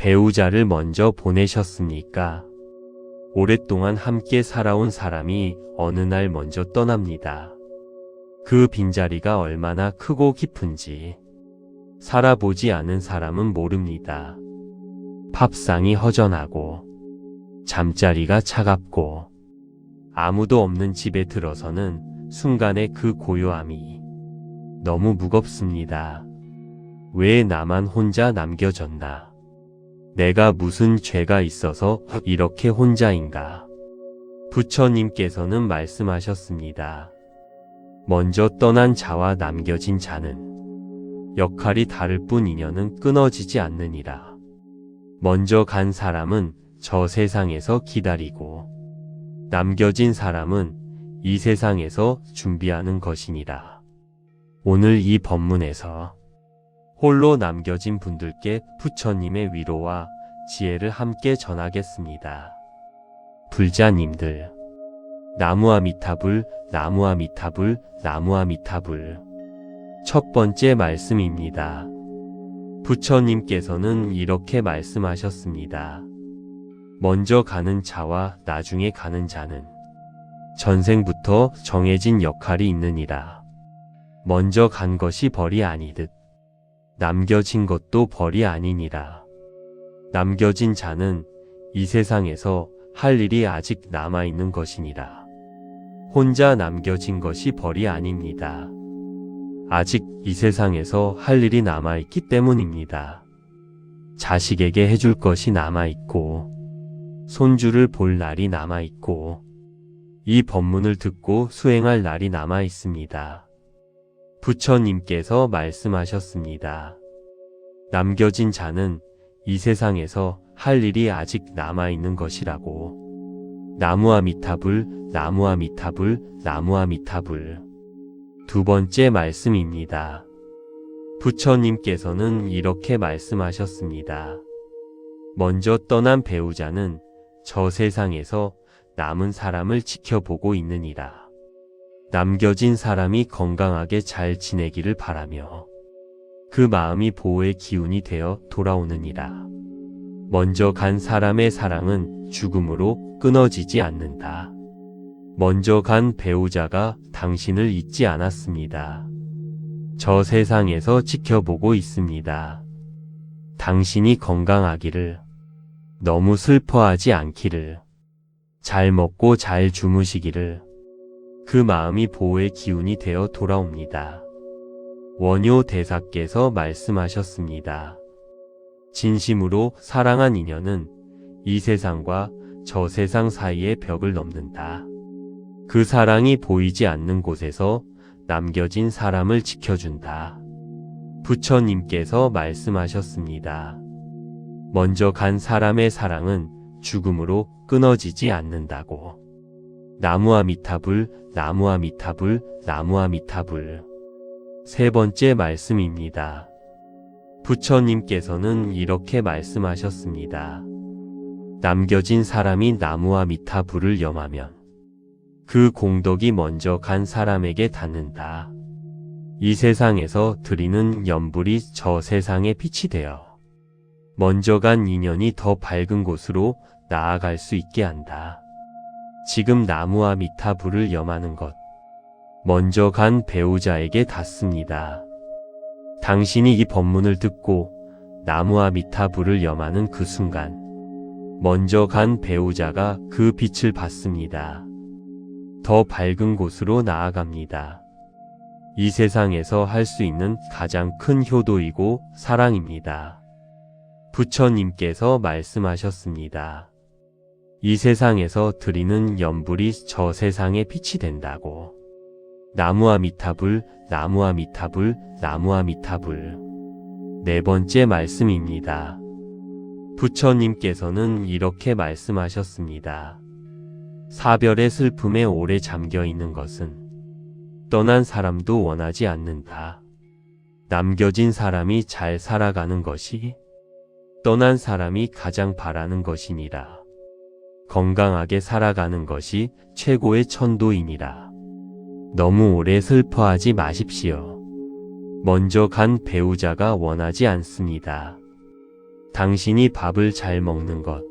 배우자를 먼저 보내셨습니까? 오랫동안 함께 살아온 사람이 어느 날 먼저 떠납니다. 그 빈자리가 얼마나 크고 깊은지 살아보지 않은 사람은 모릅니다. 밥상이 허전하고 잠자리가 차갑고 아무도 없는 집에 들어서는 순간에 그 고요함이 너무 무겁습니다. 왜 나만 혼자 남겨졌나? 내가 무슨 죄가 있어서 이렇게 혼자인가? 부처님께서는 말씀하셨습니다. 먼저 떠난 자와 남겨진 자는 역할이 다를 뿐 인연은 끊어지지 않느니라. 먼저 간 사람은 저 세상에서 기다리고 남겨진 사람은 이 세상에서 준비하는 것이니라. 오늘 이 법문에서 홀로 남겨진 분들께 부처님의 위로와 지혜를 함께 전하겠습니다. 불자님들, 나무아미타불, 나무아미타불, 나무아미타불. 첫 번째 말씀입니다. 부처님께서는 이렇게 말씀하셨습니다. 먼저 가는 자와 나중에 가는 자는 전생부터 정해진 역할이 있느니라. 먼저 간 것이 벌이 아니듯 남겨진 것도 벌이 아니니라. 남겨진 자는 이 세상에서 할 일이 아직 남아있는 것이니라. 혼자 남겨진 것이 벌이 아닙니다. 아직 이 세상에서 할 일이 남아있기 때문입니다. 자식에게 해줄 것이 남아있고 손주를 볼 날이 남아있고 이 법문을 듣고 수행할 날이 남아있습니다. 부처님께서 말씀하셨습니다. 남겨진 자는 이 세상에서 할 일이 아직 남아있는 것이라고. 나무아미타불, 나무아미타불, 나무아미타불. 두 번째 말씀입니다. 부처님께서는 이렇게 말씀하셨습니다. 먼저 떠난 배우자는 저 세상에서 남은 사람을 지켜보고 있느니라. 남겨진 사람이 건강하게 잘 지내기를 바라며 그 마음이 보호의 기운이 되어 돌아오느니라. 먼저 간 사람의 사랑은 죽음으로 끊어지지 않는다. 먼저 간 배우자가 당신을 잊지 않았습니다. 저 세상에서 지켜보고 있습니다. 당신이 건강하기를, 너무 슬퍼하지 않기를, 잘 먹고 잘 주무시기를, 그 마음이 보호의 기운이 되어 돌아옵니다. 원효 대사께서 말씀하셨습니다. 진심으로 사랑한 인연은 이 세상과 저 세상 사이의 벽을 넘는다. 그 사랑이 보이지 않는 곳에서 남겨진 사람을 지켜준다. 부처님께서 말씀하셨습니다. 먼저 간 사람의 사랑은 죽음으로 끊어지지 않는다고. 나무아미타불, 나무아미타불, 나무아미타불. 세 번째 말씀입니다. 부처님께서는 이렇게 말씀하셨습니다. 남겨진 사람이 나무아미타불을 염하면 그 공덕이 먼저 간 사람에게 닿는다. 이 세상에서 드리는 연불이 저 세상에 빛이 되어 먼저 간 인연이 더 밝은 곳으로 나아갈 수 있게 한다. 지금 나무아미타불을 염하는 것, 먼저 간 배우자에게 닿습니다. 당신이 이 법문을 듣고 나무아미타불을 염하는 그 순간, 먼저 간 배우자가 그 빛을 받습니다. 더 밝은 곳으로 나아갑니다. 이 세상에서 할 수 있는 가장 큰 효도이고 사랑입니다. 부처님께서 말씀하셨습니다. 이 세상에서 드리는 연불이 저 세상에 빛이 된다고. 나무아미타불, 나무아미타불, 나무아미타불. 네 번째 말씀입니다. 부처님께서는 이렇게 말씀하셨습니다. 사별의 슬픔에 오래 잠겨 있는 것은 떠난 사람도 원하지 않는다. 남겨진 사람이 잘 살아가는 것이 떠난 사람이 가장 바라는 것이니라. 건강하게 살아가는 것이 최고의 천도이니라. 너무 오래 슬퍼하지 마십시오. 먼저 간 배우자가 원하지 않습니다. 당신이 밥을 잘 먹는 것,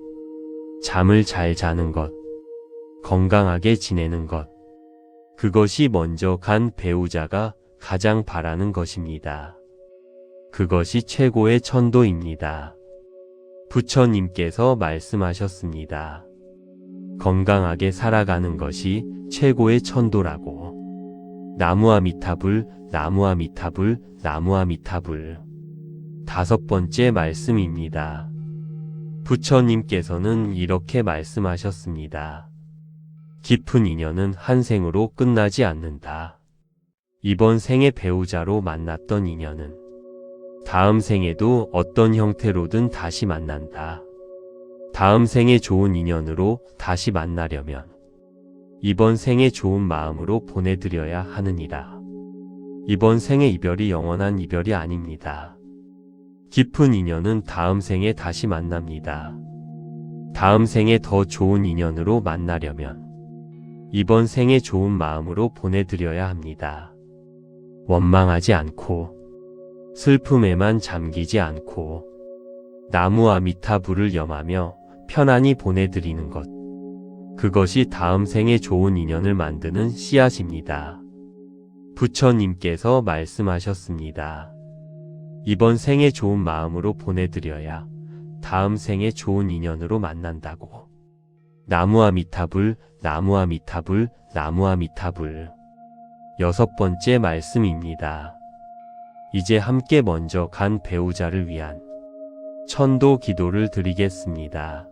잠을 잘 자는 것, 건강하게 지내는 것, 그것이 먼저 간 배우자가 가장 바라는 것입니다. 그것이 최고의 천도입니다. 부처님께서 말씀하셨습니다. 건강하게 살아가는 것이 최고의 천도라고. 나무아미타불, 나무아미타불, 나무아미타불. 5번째 말씀입니다. 부처님께서는 이렇게 말씀하셨습니다. 깊은 인연은 한 생으로 끝나지 않는다. 이번 생의 배우자로 만났던 인연은 다음 생에도 어떤 형태로든 다시 만난다. 다음 생에 좋은 인연으로 다시 만나려면 이번 생에 좋은 마음으로 보내드려야 하느니라. 이번 생의 이별이 영원한 이별이 아닙니다. 깊은 인연은 다음 생에 다시 만납니다. 다음 생에 더 좋은 인연으로 만나려면 이번 생에 좋은 마음으로 보내드려야 합니다. 원망하지 않고 슬픔에만 잠기지 않고 나무아미타불을 염하며 편안히 보내드리는 것. 그것이 다음 생에 좋은 인연을 만드는 씨앗입니다. 부처님께서 말씀하셨습니다. 이번 생에 좋은 마음으로 보내드려야 다음 생에 좋은 인연으로 만난다고. 나무아미타불, 나무아미타불, 나무아미타불. 6번째 말씀입니다. 이제 함께 먼저 간 배우자를 위한 천도 기도를 드리겠습니다.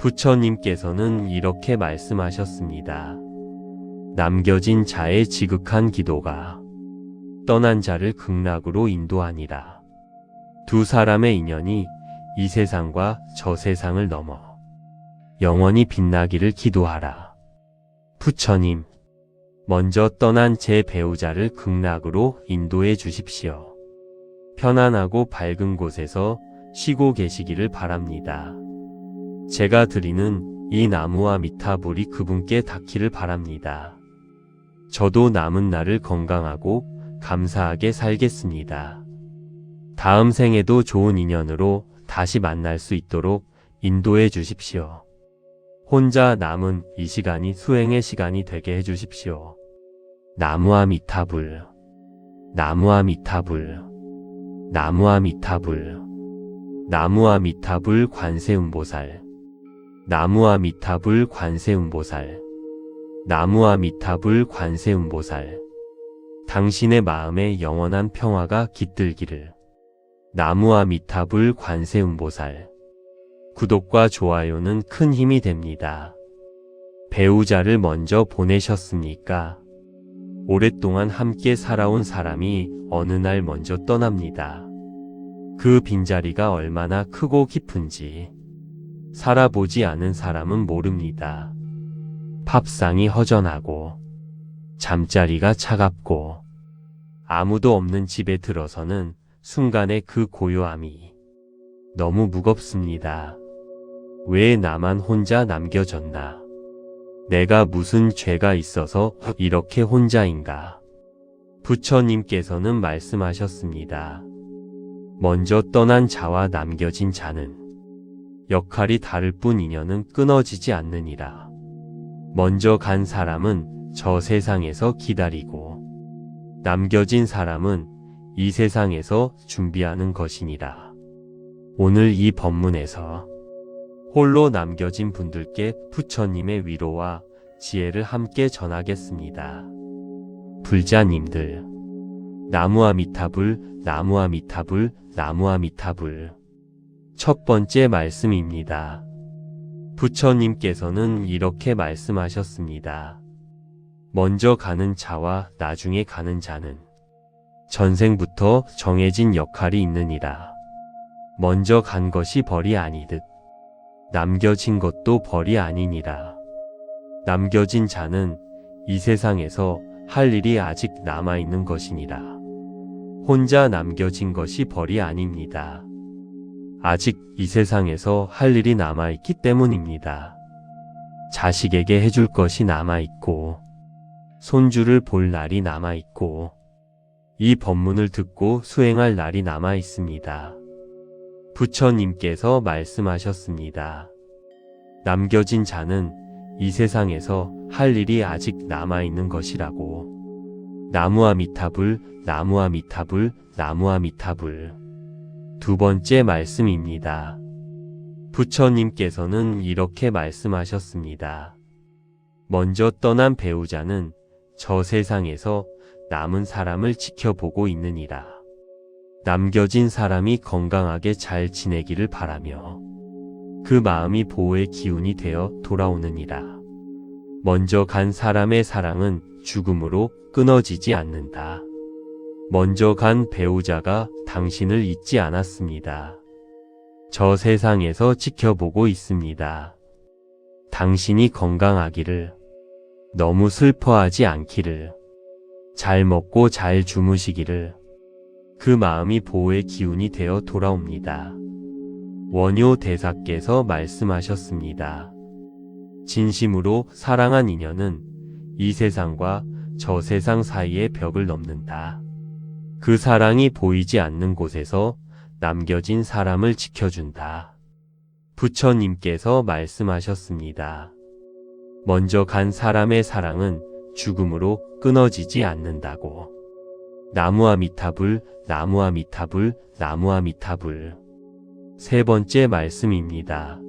부처님께서는 이렇게 말씀하셨습니다. 남겨진 자의 지극한 기도가 떠난 자를 극락으로 인도하니라. 두 사람의 인연이 이 세상과 저 세상을 넘어 영원히 빛나기를 기도하라. 부처님, 먼저 떠난 제 배우자를 극락으로 인도해 주십시오. 편안하고 밝은 곳에서 쉬고 계시기를 바랍니다. 제가 드리는 이 나무아미타불이 그분께 닿기를 바랍니다. 저도 남은 날을 건강하고 감사하게 살겠습니다. 다음 생에도 좋은 인연으로 다시 만날 수 있도록 인도해 주십시오. 혼자 남은 이 시간이 수행의 시간이 되게 해 주십시오. 나무아미타불, 나무아미타불, 나무아미타불, 나무아미타불 관세음보살, 나무아미타불 관세음보살, 나무아미타불 관세음보살. 당신의 마음에 영원한 평화가 깃들기를. 나무아미타불 관세음보살. 구독과 좋아요는 큰 힘이 됩니다. 배우자를 먼저 보내셨습니까? 오랫동안 함께 살아온 사람이 어느 날 먼저 떠납니다. 그 빈자리가 얼마나 크고 깊은지 살아보지 않은 사람은 모릅니다. 밥상이 허전하고 잠자리가 차갑고 아무도 없는 집에 들어서는 순간에 그 고요함이 너무 무겁습니다. 왜 나만 혼자 남겨졌나? 내가 무슨 죄가 있어서 이렇게 혼자인가? 부처님께서는 말씀하셨습니다. 먼저 떠난 자와 남겨진 자는 역할이 다를 뿐 인연은 끊어지지 않느니라. 먼저 간 사람은 저 세상에서 기다리고 남겨진 사람은 이 세상에서 준비하는 것이니라. 오늘 이 법문에서 홀로 남겨진 분들께 부처님의 위로와 지혜를 함께 전하겠습니다. 불자님들, 나무아미타불, 나무아미타불, 나무아미타불. 첫 번째 말씀입니다. 부처님께서는 이렇게 말씀하셨습니다. 먼저 가는 자와 나중에 가는 자는 전생부터 정해진 역할이 있느니라. 먼저 간 것이 벌이 아니듯 남겨진 것도 벌이 아니니라. 남겨진 자는 이 세상에서 할 일이 아직 남아있는 것이니라. 혼자 남겨진 것이 벌이 아닙니다. 아직 이 세상에서 할 일이 남아있기 때문입니다. 자식에게 해줄 것이 남아있고 손주를 볼 날이 남아있고 이 법문을 듣고 수행할 날이 남아있습니다. 부처님께서 말씀하셨습니다. 남겨진 자는 이 세상에서 할 일이 아직 남아있는 것이라고. 나무아미타불, 나무아미타불, 나무아미타불. 두 번째 말씀입니다. 부처님께서는 이렇게 말씀하셨습니다. 먼저 떠난 배우자는 저 세상에서 남은 사람을 지켜보고 있느니라. 남겨진 사람이 건강하게 잘 지내기를 바라며 그 마음이 보호의 기운이 되어 돌아오느니라. 먼저 간 사람의 사랑은 죽음으로 끊어지지 않는다. 먼저 간 배우자가 당신을 잊지 않았습니다. 저 세상에서 지켜보고 있습니다. 당신이 건강하기를, 너무 슬퍼하지 않기를, 잘 먹고 잘 주무시기를. 그 마음이 보호의 기운이 되어 돌아옵니다. 원효 대사께서 말씀하셨습니다. 진심으로 사랑한 인연은 이 세상과 저 세상 사이의 벽을 넘는다. 그 사랑이 보이지 않는 곳에서 남겨진 사람을 지켜준다. 부처님께서 말씀하셨습니다. 먼저 간 사람의 사랑은 죽음으로 끊어지지 않는다고. 나무아미타불, 나무아미타불, 나무아미타불. 세 번째 말씀입니다.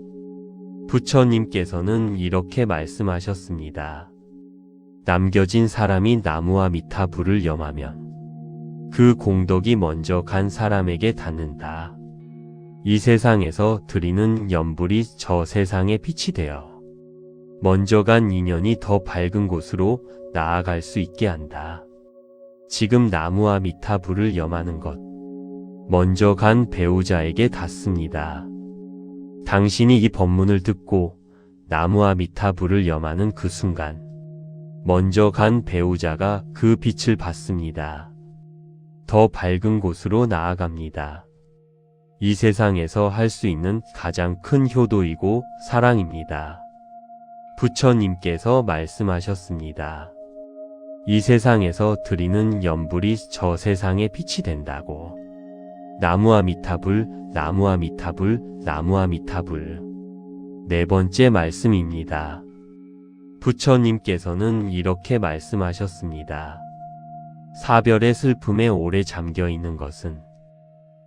부처님께서는 이렇게 말씀하셨습니다. 남겨진 사람이 나무아미타불을 염하면 그 공덕이 먼저 간 사람에게 닿는다. 이 세상에서 드리는 연불이 저 세상에 빛이 되어 먼저 간 인연이 더 밝은 곳으로 나아갈 수 있게 한다. 지금 나무아미타불을 염하는 것, 먼저 간 배우자에게 닿습니다. 당신이 이 법문을 듣고 나무아미타불을 염하는 그 순간, 먼저 간 배우자가 그 빛을 받습니다. 더 밝은 곳으로 나아갑니다. 이 세상에서 할 수 있는 가장 큰 효도이고 사랑입니다. 부처님께서 말씀하셨습니다. 이 세상에서 드리는 연불이 저 세상에 빛이 된다고. 나무아미타불, 나무아미타불, 나무아미타불. 네 번째 말씀입니다. 부처님께서는 이렇게 말씀하셨습니다. 사별의 슬픔에 오래 잠겨 있는 것은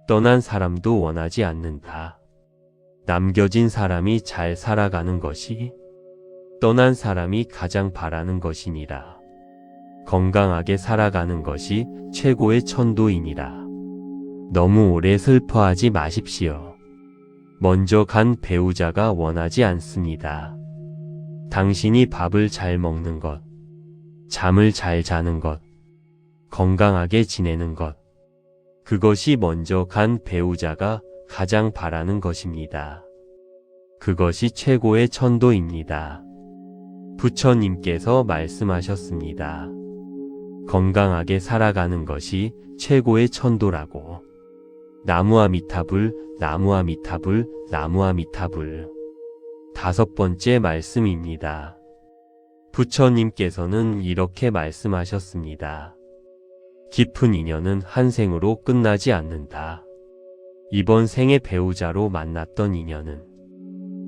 떠난 사람도 원하지 않는다. 남겨진 사람이 잘 살아가는 것이 떠난 사람이 가장 바라는 것이니라. 건강하게 살아가는 것이 최고의 천도이니라. 너무 오래 슬퍼하지 마십시오. 먼저 간 배우자가 원하지 않습니다. 당신이 밥을 잘 먹는 것, 잠을 잘 자는 것, 건강하게 지내는 것, 그것이 먼저 간 배우자가 가장 바라는 것입니다. 그것이 최고의 천도입니다. 부처님께서 말씀하셨습니다. 건강하게 살아가는 것이 최고의 천도라고. 나무아미타불, 나무아미타불, 나무아미타불. 다섯 번째 말씀입니다. 부처님께서는 이렇게 말씀하셨습니다. 깊은 인연은 한 생으로 끝나지 않는다. 이번 생의 배우자로 만났던 인연은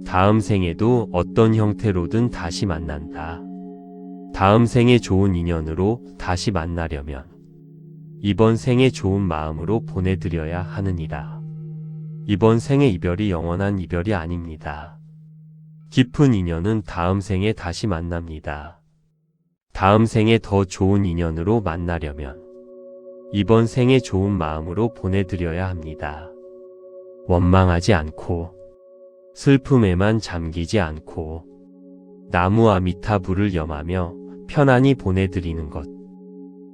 다음 생에도 어떤 형태로든 다시 만난다. 다음 생에 좋은 인연으로 다시 만나려면 이번 생에 좋은 마음으로 보내드려야 하느니라. 이번 생의 이별이 영원한 이별이 아닙니다. 깊은 인연은 다음 생에 다시 만납니다. 다음 생에 더 좋은 인연으로 만나려면 이번 생에 좋은 마음으로 보내드려야 합니다. 원망하지 않고 슬픔에만 잠기지 않고 나무아미타불을 염하며 편안히 보내드리는 것,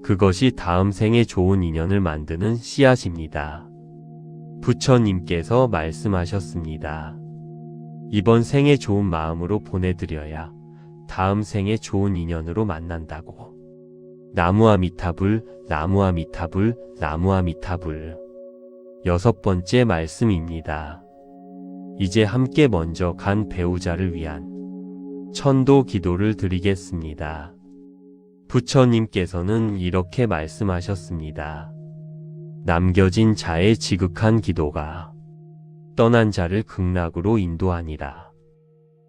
그것이 다음 생에 좋은 인연을 만드는 씨앗입니다. 부처님께서 말씀하셨습니다. 이번 생에 좋은 마음으로 보내드려야 다음 생에 좋은 인연으로 만난다고. 나무아미타불, 나무아미타불, 나무아미타불. 여섯 번째 말씀입니다. 이제 함께 먼저 간 배우자를 위한 천도 기도를 드리겠습니다. 부처님께서는 이렇게 말씀하셨습니다. 남겨진 자의 지극한 기도가 떠난 자를 극락으로 인도하니라.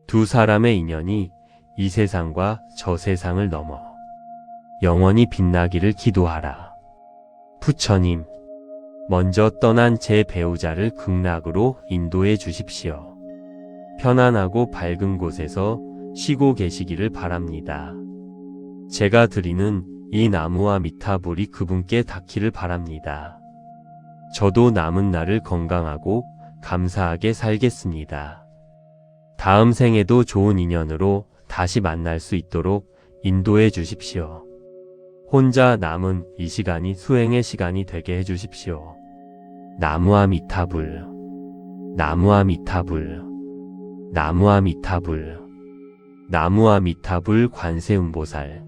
두 사람의 인연이 이 세상과 저 세상을 넘어 영원히 빛나기를 기도하라. 부처님, 먼저 떠난 제 배우자를 극락으로 인도해 주십시오. 편안하고 밝은 곳에서 쉬고 계시기를 바랍니다. 제가 드리는 이 나무와 미타불이 그분께 닿기를 바랍니다. 저도 남은 날을 건강하고 감사하게 살겠습니다. 다음 생에도 좋은 인연으로 다시 만날 수 있도록 인도해 주십시오. 혼자 남은 이 시간이 수행의 시간이 되게 해 주십시오. 나무와 미타불, 나무와 미타불, 나무와 미타불, 나무와 미타불 관세음보살,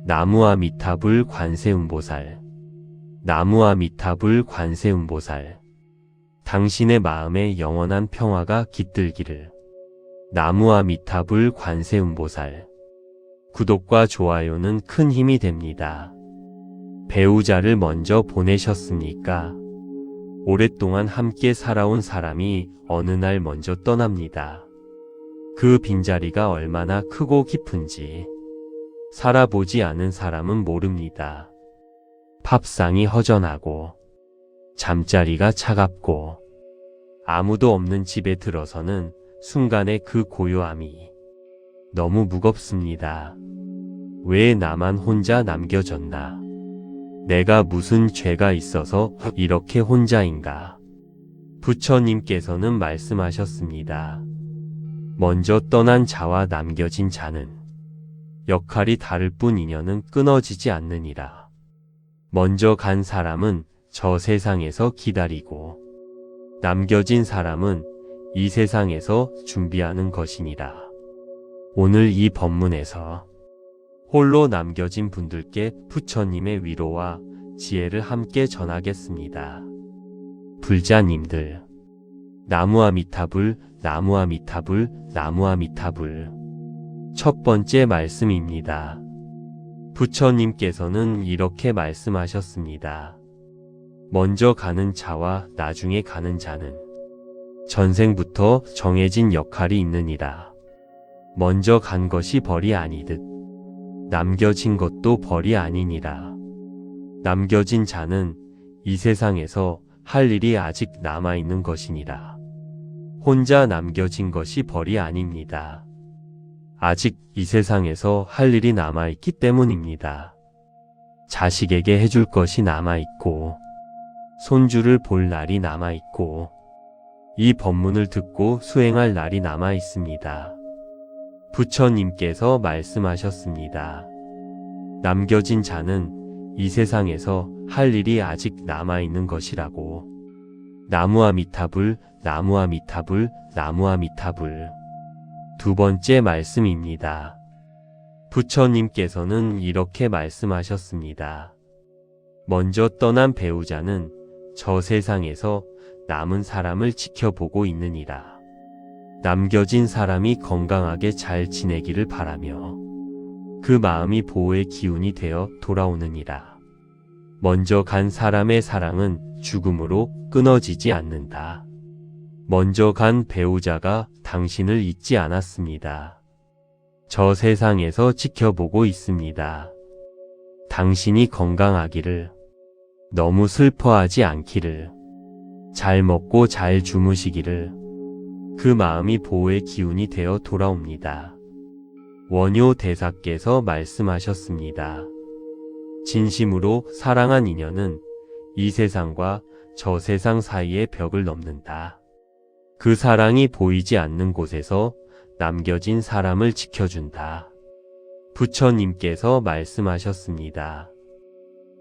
나무와 미타불 관세음보살, 나무와 미타불 관세음보살. 당신의 마음에 영원한 평화가 깃들기를. 나무와 미타불 관세음보살. 구독과 좋아요는 큰 힘이 됩니다. 배우자를 먼저 보내셨습니까? 오랫동안 함께 살아온 사람이 어느 날 먼저 떠납니다. 그 빈자리가 얼마나 크고 깊은지 살아보지 않은 사람은 모릅니다. 밥상이 허전하고 잠자리가 차갑고 아무도 없는 집에 들어서는 순간의 그 고요함이 너무 무겁습니다. 왜 나만 혼자 남겨졌나? 내가 무슨 죄가 있어서 이렇게 혼자인가? 부처님께서는 말씀하셨습니다. 먼저 떠난 자와 남겨진 자는 역할이 다를 뿐 인연은 끊어지지 않느니라. 먼저 간 사람은 저 세상에서 기다리고 남겨진 사람은 이 세상에서 준비하는 것이니라. 오늘 이 법문에서 홀로 남겨진 분들께 부처님의 위로와 지혜를 함께 전하겠습니다. 불자님들, 나무와 미타불, 나무와 미타불, 나무와 미타불. 첫 번째 말씀입니다. 부처님께서는 이렇게 말씀하셨습니다. 먼저 가는 자와 나중에 가는 자는 전생부터 정해진 역할이 있느니라. 먼저 간 것이 벌이 아니듯 남겨진 것도 벌이 아니니라. 남겨진 자는 이 세상에서 할 일이 아직 남아있는 것이니라. 혼자 남겨진 것이 벌이 아닙니다. 아직 이 세상에서 할 일이 남아있기 때문입니다. 자식에게 해줄 것이 남아있고 손주를 볼 날이 남아있고 이 법문을 듣고 수행할 날이 남아있습니다. 부처님께서 말씀하셨습니다. 남겨진 자는 이 세상에서 할 일이 아직 남아있는 것이라고. 나무와 미타불, 나무와 미타불, 나무와 미타불. 두 번째 말씀입니다. 부처님께서는 이렇게 말씀하셨습니다. 먼저 떠난 배우자는 저 세상에서 남은 사람을 지켜보고 있느니라. 남겨진 사람이 건강하게 잘 지내기를 바라며 그 마음이 보호의 기운이 되어 돌아오느니라. 먼저 간 사람의 사랑은 죽음으로 끊어지지 않는다. 먼저 간 배우자가 당신을 잊지 않았습니다. 저 세상에서 지켜보고 있습니다. 당신이 건강하기를, 너무 슬퍼하지 않기를, 잘 먹고 잘 주무시기를. 그 마음이 보호의 기운이 되어 돌아옵니다. 원효 대사께서 말씀하셨습니다. 진심으로 사랑한 인연은 이 세상과 저 세상 사이의 벽을 넘는다. 그 사랑이 보이지 않는 곳에서 남겨진 사람을 지켜준다. 부처님께서 말씀하셨습니다.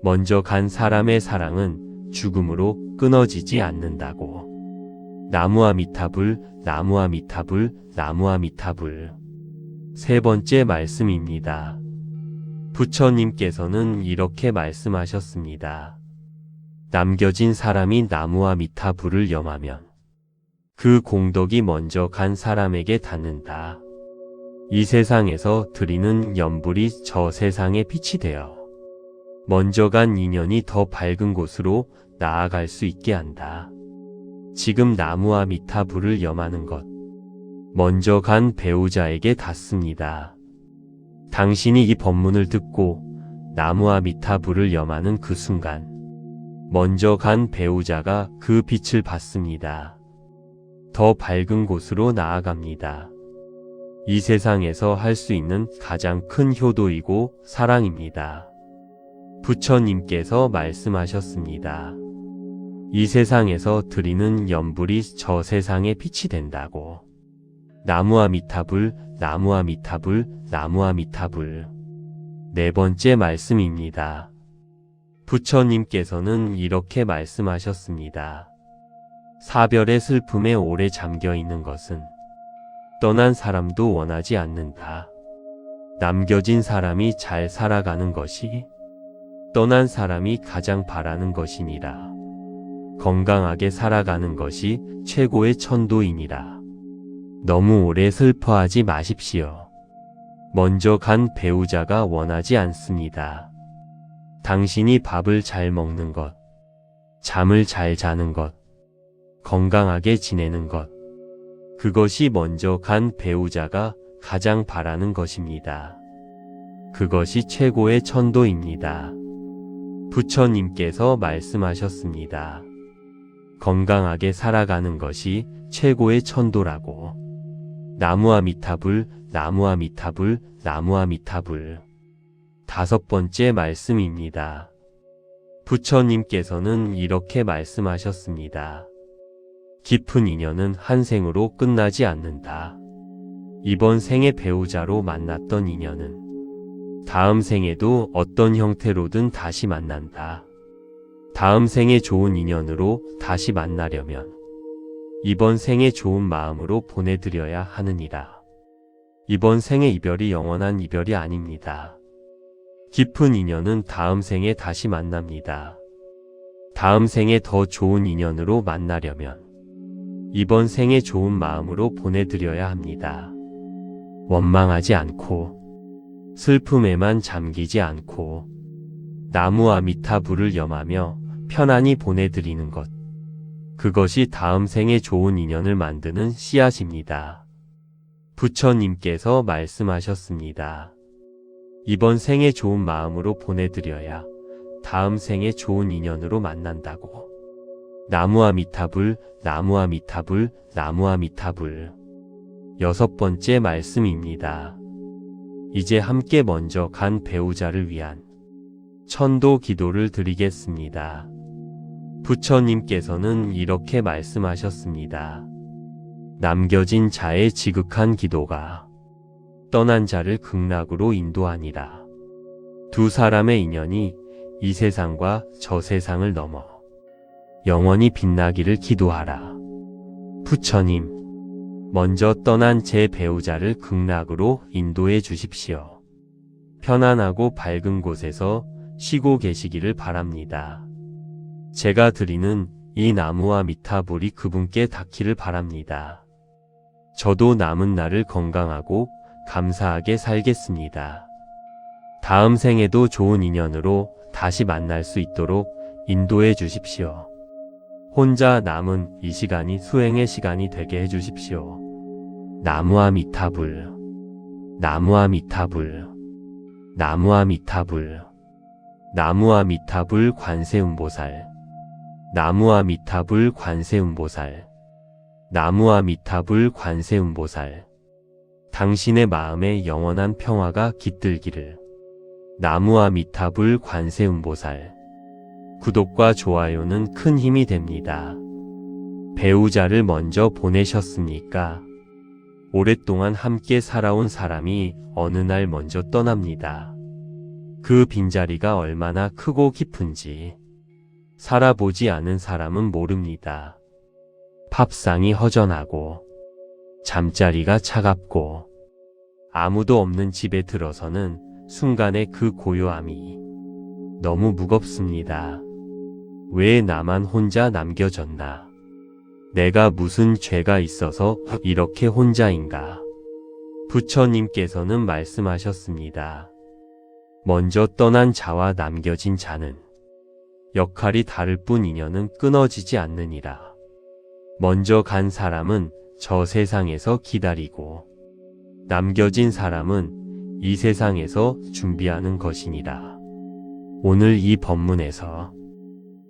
먼저 간 사람의 사랑은 죽음으로 끊어지지 않는다고. 나무와 미타불, 나무와 미타불, 나무와 미타불. 세 번째 말씀입니다. 부처님께서는 이렇게 말씀하셨습니다. 남겨진 사람이 나무와 미타불을 염하면 그 공덕이 먼저 간 사람에게 닿는다. 이 세상에서 드리는 연불이 저 세상의 빛이 되어 먼저 간 인연이 더 밝은 곳으로 나아갈 수 있게 한다. 지금 나무와 미타불을 염하는 것, 먼저 간 배우자에게 닿습니다. 당신이 이 법문을 듣고 나무와 미타불을 염하는 그 순간, 먼저 간 배우자가 그 빛을 받습니다. 더 밝은 곳으로 나아갑니다. 이 세상에서 할 수 있는 가장 큰 효도이고 사랑입니다. 부처님께서 말씀하셨습니다. 이 세상에서 드리는 연불이 저 세상의 빛이 된다고. 나무와 미타불, 나무와 미타불, 나무와 미타불. 네 번째 말씀입니다. 부처님께서는 이렇게 말씀하셨습니다. 사별의 슬픔에 오래 잠겨 있는 것은 떠난 사람도 원하지 않는다. 남겨진 사람이 잘 살아가는 것이 떠난 사람이 가장 바라는 것이니라. 건강하게 살아가는 것이 최고의 천도이니라. 너무 오래 슬퍼하지 마십시오. 먼저 간 배우자가 원하지 않습니다. 당신이 밥을 잘 먹는 것, 잠을 잘 자는 것, 건강하게 지내는 것, 그것이 먼저 간 배우자가 가장 바라는 것입니다. 그것이 최고의 천도입니다. 부처님께서 말씀하셨습니다. 건강하게 살아가는 것이 최고의 천도라고. 나무와 미타불, 나무와 미타불, 나무와 미타불. 다섯 번째 말씀입니다. 부처님께서는 이렇게 말씀하셨습니다. 깊은 인연은 한 생으로 끝나지 않는다. 이번 생의 배우자로 만났던 인연은 다음 생에도 어떤 형태로든 다시 만난다. 다음 생에 좋은 인연으로 다시 만나려면 이번 생에 좋은 마음으로 보내드려야 하느니라. 이번 생의 이별이 영원한 이별이 아닙니다. 깊은 인연은 다음 생에 다시 만납니다. 다음 생에 더 좋은 인연으로 만나려면 이번 생에 좋은 마음으로 보내드려야 합니다. 원망하지 않고 슬픔에만 잠기지 않고 나무와 미타불을 염하며 편안히 보내드리는 것, 그것이 다음 생에 좋은 인연을 만드는 씨앗입니다. 부처님께서 말씀하셨습니다. 이번 생에 좋은 마음으로 보내드려야 다음 생에 좋은 인연으로 만난다고. 나무와 미타불, 나무와 미타불, 나무와 미타불. 여섯 번째 말씀입니다. 이제 함께 먼저 간 배우자를 위한 천도 기도를 드리겠습니다. 부처님께서는 이렇게 말씀하셨습니다. 남겨진 자의 지극한 기도가 떠난 자를 극락으로 인도하니라. 두 사람의 인연이 이 세상과 저 세상을 넘어 영원히 빛나기를 기도하라. 부처님, 먼저 떠난 제 배우자를 극락으로 인도해 주십시오. 편안하고 밝은 곳에서 쉬고 계시기를 바랍니다. 제가 드리는 이 나무와 미타불이 그분께 닿기를 바랍니다. 저도 남은 날을 건강하고 감사하게 살겠습니다. 다음 생에도 좋은 인연으로 다시 만날 수 있도록 인도해 주십시오. 혼자 남은 이 시간이 수행의 시간이 되게 해 주십시오. 나무와 미타불, 나무와 미타불, 나무와 미타불, 나무와 미타불 관세음보살, 나무와 미타불 관세음보살, 나무와 미타불 관세음보살. 당신의 마음에 영원한 평화가 깃들기를. 나무와 미타불 관세음보살. 구독과 좋아요는 큰 힘이 됩니다. 배우자를 먼저 보내셨습니까? 오랫동안 함께 살아온 사람이 어느 날 먼저 떠납니다. 그 빈자리가 얼마나 크고 깊은지 살아보지 않은 사람은 모릅니다. 밥상이 허전하고 잠자리가 차갑고 아무도 없는 집에 들어서는 순간의 그 고요함이 너무 무겁습니다. 왜 나만 혼자 남겨졌나? 내가 무슨 죄가 있어서 이렇게 혼자인가? 부처님께서는 말씀하셨습니다. 먼저 떠난 자와 남겨진 자는 역할이 다를 뿐 인연은 끊어지지 않느니라. 먼저 간 사람은 저 세상에서 기다리고 남겨진 사람은 이 세상에서 준비하는 것이니라. 오늘 이 법문에서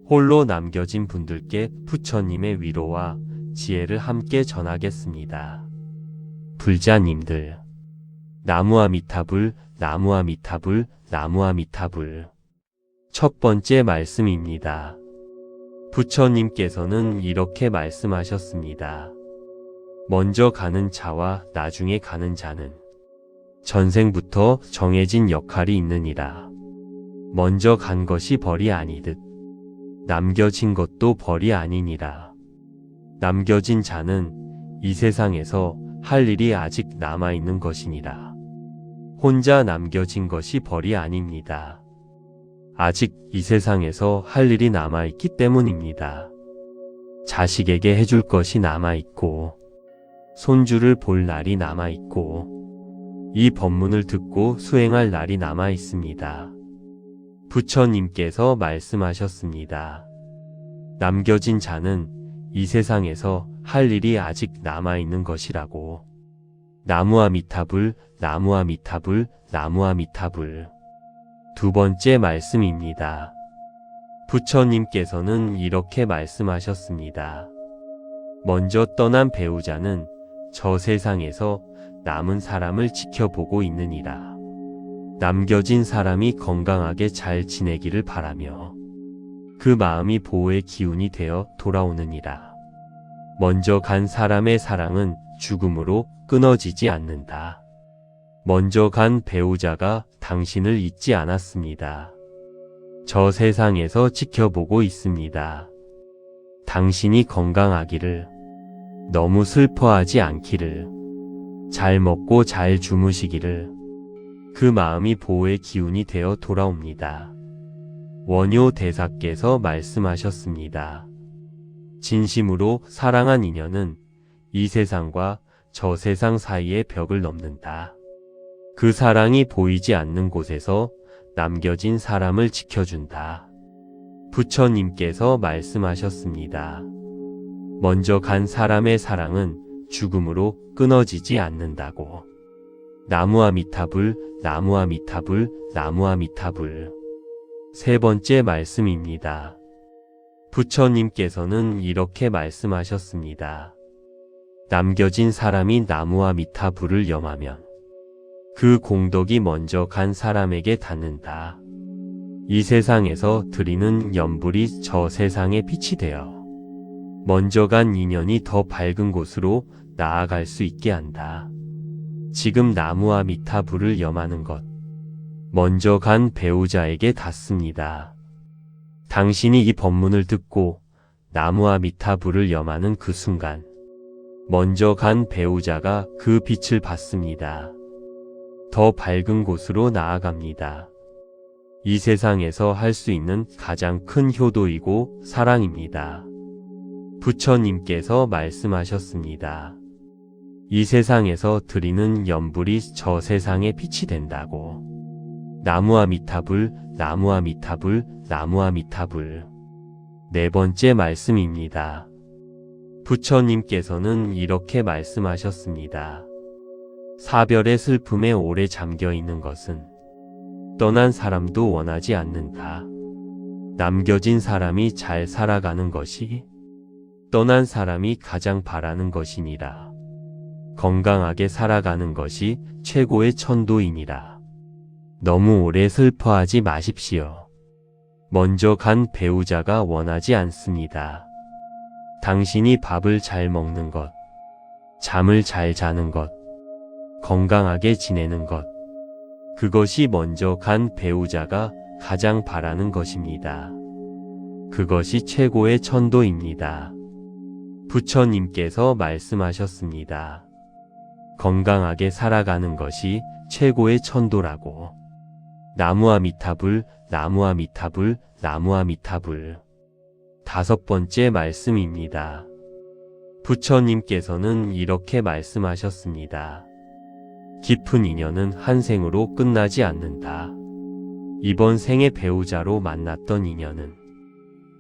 홀로 남겨진 분들께 부처님의 위로와 지혜를 함께 전하겠습니다. 불자님들, 나무아미타불, 나무아미타불, 나무아미타불. 첫 번째 말씀입니다. 부처님께서는 이렇게 말씀하셨습니다. 먼저 가는 자와 나중에 가는 자는 전생부터 정해진 역할이 있느니라. 먼저 간 것이 벌이 아니듯 남겨진 것도 벌이 아니니라. 남겨진 자는 이 세상에서 할 일이 아직 남아있는 것이니라. 혼자 남겨진 것이 벌이 아닙니다. 아직 이 세상에서 할 일이 남아있기 때문입니다. 자식에게 해줄 것이 남아있고 손주를 볼 날이 남아있고 이 법문을 듣고 수행할 날이 남아있습니다. 부처님께서 말씀하셨습니다. 남겨진 자는 이 세상에서 할 일이 아직 남아있는 것이라고. 나무아미타불, 나무아미타불, 나무아미타불. 두 번째 말씀입니다. 부처님께서는 이렇게 말씀하셨습니다. 먼저 떠난 배우자는 저 세상에서 남은 사람을 지켜보고 있느니라. 남겨진 사람이 건강하게 잘 지내기를 바라며 그 마음이 보호의 기운이 되어 돌아오느니라. 먼저 간 사람의 사랑은 죽음으로 끊어지지 않는다. 먼저 간 배우자가 당신을 잊지 않았습니다. 저 세상에서 지켜보고 있습니다. 당신이 건강하기를, 너무 슬퍼하지 않기를, 잘 먹고 잘 주무시기를, 그 마음이 보호의 기운이 되어 돌아옵니다. 원효 대사께서 말씀하셨습니다. 진심으로 사랑한 인연은 이 세상과 저 세상 사이의 벽을 넘는다. 그 사랑이 보이지 않는 곳에서 남겨진 사람을 지켜준다. 부처님께서 말씀하셨습니다. 먼저 간 사람의 사랑은 죽음으로 끊어지지 않는다고. 나무아미타불, 나무아미타불, 나무아미타불. 세 번째 말씀입니다. 부처님께서는 이렇게 말씀하셨습니다. 남겨진 사람이 나무아미타불을 염하면 그 공덕이 먼저 간 사람에게 닿는다. 이 세상에서 드리는 연불이 저 세상의 빛이 되어 먼저 간 인연이 더 밝은 곳으로 나아갈 수 있게 한다. 지금 나무아미타불을 염하는 것, 먼저 간 배우자에게 닿습니다. 당신이 이 법문을 듣고 나무아미타불을 염하는 그 순간, 먼저 간 배우자가 그 빛을 받습니다. 더 밝은 곳으로 나아갑니다. 이 세상에서 할 수 있는 가장 큰 효도이고 사랑입니다. 부처님께서 말씀하셨습니다. 이 세상에서 드리는 연불이 저 세상의 빛이 된다고. 나무아미타불, 나무아미타불, 나무아미타불. 네 번째 말씀입니다. 부처님께서는 이렇게 말씀하셨습니다. 사별의 슬픔에 오래 잠겨 있는 것은 떠난 사람도 원하지 않는다. 남겨진 사람이 잘 살아가는 것이 떠난 사람이 가장 바라는 것이니라. 건강하게 살아가는 것이 최고의 천도이니라. 너무 오래 슬퍼하지 마십시오. 먼저 간 배우자가 원하지 않습니다. 당신이 밥을 잘 먹는 것, 잠을 잘 자는 것, 건강하게 지내는 것, 그것이 먼저 간 배우자가 가장 바라는 것입니다. 그것이 최고의 천도입니다. 부처님께서 말씀하셨습니다. 건강하게 살아가는 것이 최고의 천도라고. 나무아미타불, 나무아미타불, 나무아미타불. 다섯 번째 말씀입니다. 부처님께서는 이렇게 말씀하셨습니다. 깊은 인연은 한 생으로 끝나지 않는다. 이번 생의 배우자로 만났던 인연은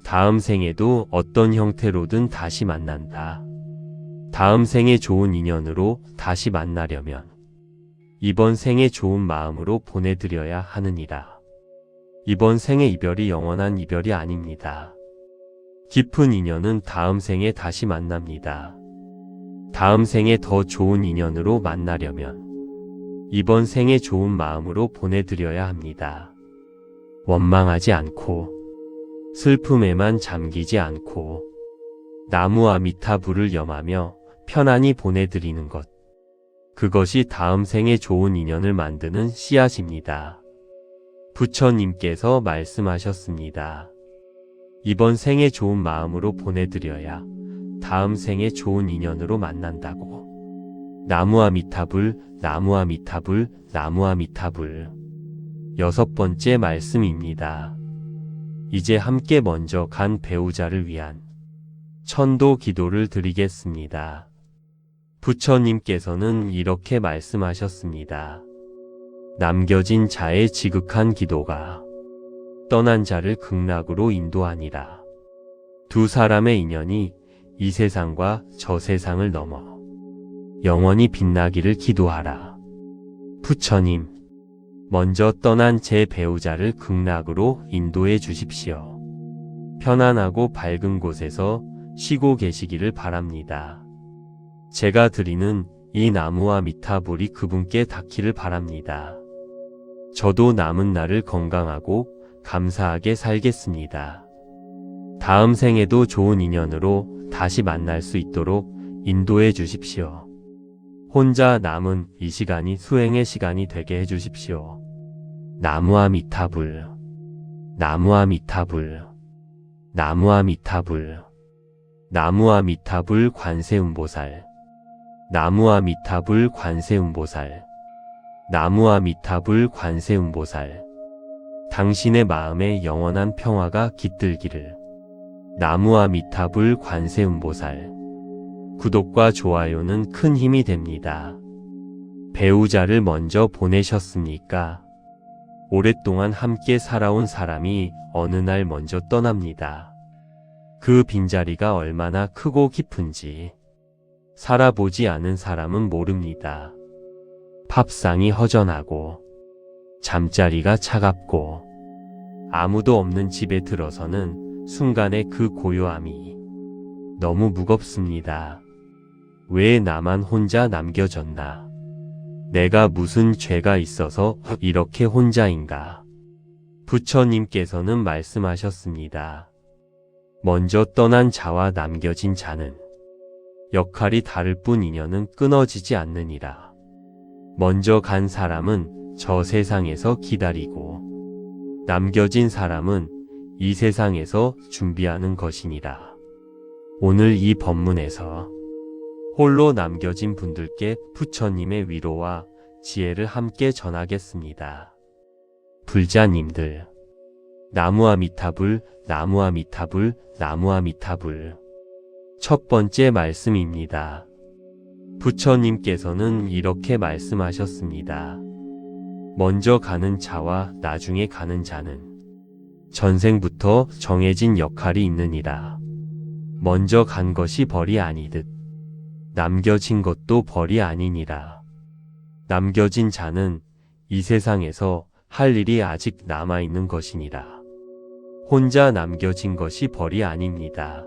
다음 생에도 어떤 형태로든 다시 만난다. 다음 생에 좋은 인연으로 다시 만나려면 이번 생에 좋은 마음으로 보내드려야 하느니라. 이번 생의 이별이 영원한 이별이 아닙니다. 깊은 인연은 다음 생에 다시 만납니다. 다음 생에 더 좋은 인연으로 만나려면 이번 생에 좋은 마음으로 보내드려야 합니다. 원망하지 않고 슬픔에만 잠기지 않고 나무 아미타불을 염하며 편안히 보내드리는 것. 그것이 다음 생에 좋은 인연을 만드는 씨앗입니다. 부처님께서 말씀하셨습니다. 이번 생에 좋은 마음으로 보내드려야 다음 생에 좋은 인연으로 만난다고. 나무 아미타불, 나무 아미타불, 나무 아미타불. 6번째 말씀입니다. 이제 함께 먼저 간 배우자를 위한 천도 기도를 드리겠습니다. 부처님께서는 이렇게 말씀하셨습니다. 남겨진 자의 지극한 기도가 떠난 자를 극락으로 인도하니라. 두 사람의 인연이 이 세상과 저 세상을 넘어 영원히 빛나기를 기도하라. 부처님, 먼저 떠난 제 배우자를 극락으로 인도해 주십시오. 편안하고 밝은 곳에서 쉬고 계시기를 바랍니다. 제가 드리는 이 나무와 미타불이 그분께 닿기를 바랍니다. 저도 남은 날을 건강하고 감사하게 살겠습니다. 다음 생에도 좋은 인연으로 다시 만날 수 있도록 인도해 주십시오. 혼자 남은 이 시간이 수행의 시간이 되게 해 주십시오. 나무와 미타불, 나무와 미타불, 나무와 미타불, 나무와 미타불 관세음보살, 나무와 미타불 관세음보살, 나무와 미타불 관세음보살. 당신의 마음에 영원한 평화가 깃들기를. 나무와 미타불 관세음보살. 구독과 좋아요는 큰 힘이 됩니다. 배우자를 먼저 보내셨습니까? 오랫동안 함께 살아온 사람이 어느 날 먼저 떠납니다. 그 빈자리가 얼마나 크고 깊은지 살아보지 않은 사람은 모릅니다. 밥상이 허전하고 잠자리가 차갑고 아무도 없는 집에 들어서는 순간의 그 고요함이 너무 무겁습니다. 왜 나만 혼자 남겨졌나? 내가 무슨 죄가 있어서 이렇게 혼자인가? 부처님께서는 말씀하셨습니다. 먼저 떠난 자와 남겨진 자는 역할이 다를 뿐 인연은 끊어지지 않느니라. 먼저 간 사람은 저 세상에서 기다리고 남겨진 사람은 이 세상에서 준비하는 것이니라. 오늘 이 법문에서 홀로 남겨진 분들께 부처님의 위로와 지혜를 함께 전하겠습니다. 불자님들, 나무와 미타불, 나무와 미타불, 나무와 미타불. 첫 번째 말씀입니다. 부처님께서는 이렇게 말씀하셨습니다. 먼저 가는 자와 나중에 가는 자는 전생부터 정해진 역할이 있느니라. 먼저 간 것이 벌이 아니듯 남겨진 것도 벌이 아니니라. 남겨진 자는 이 세상에서 할 일이 아직 남아있는 것이니라. 혼자 남겨진 것이 벌이 아닙니다.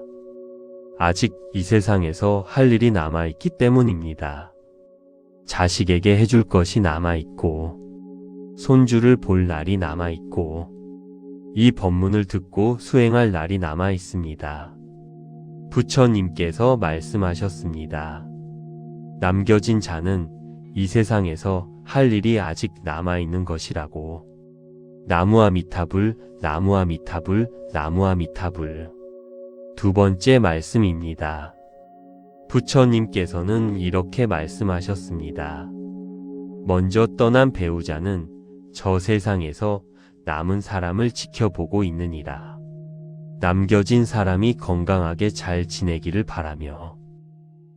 아직 이 세상에서 할 일이 남아있기 때문입니다. 자식에게 해줄 것이 남아있고 손주를 볼 날이 남아있고 이 법문을 듣고 수행할 날이 남아있습니다. 부처님께서 말씀하셨습니다. 남겨진 자는 이 세상에서 할 일이 아직 남아있는 것이라고. 나무와 미타불, 나무와 미타불, 나무와 미타불. 두 번째 말씀입니다. 부처님께서는 이렇게 말씀하셨습니다. 먼저 떠난 배우자는 저 세상에서 남은 사람을 지켜보고 있느니라. 남겨진 사람이 건강하게 잘 지내기를 바라며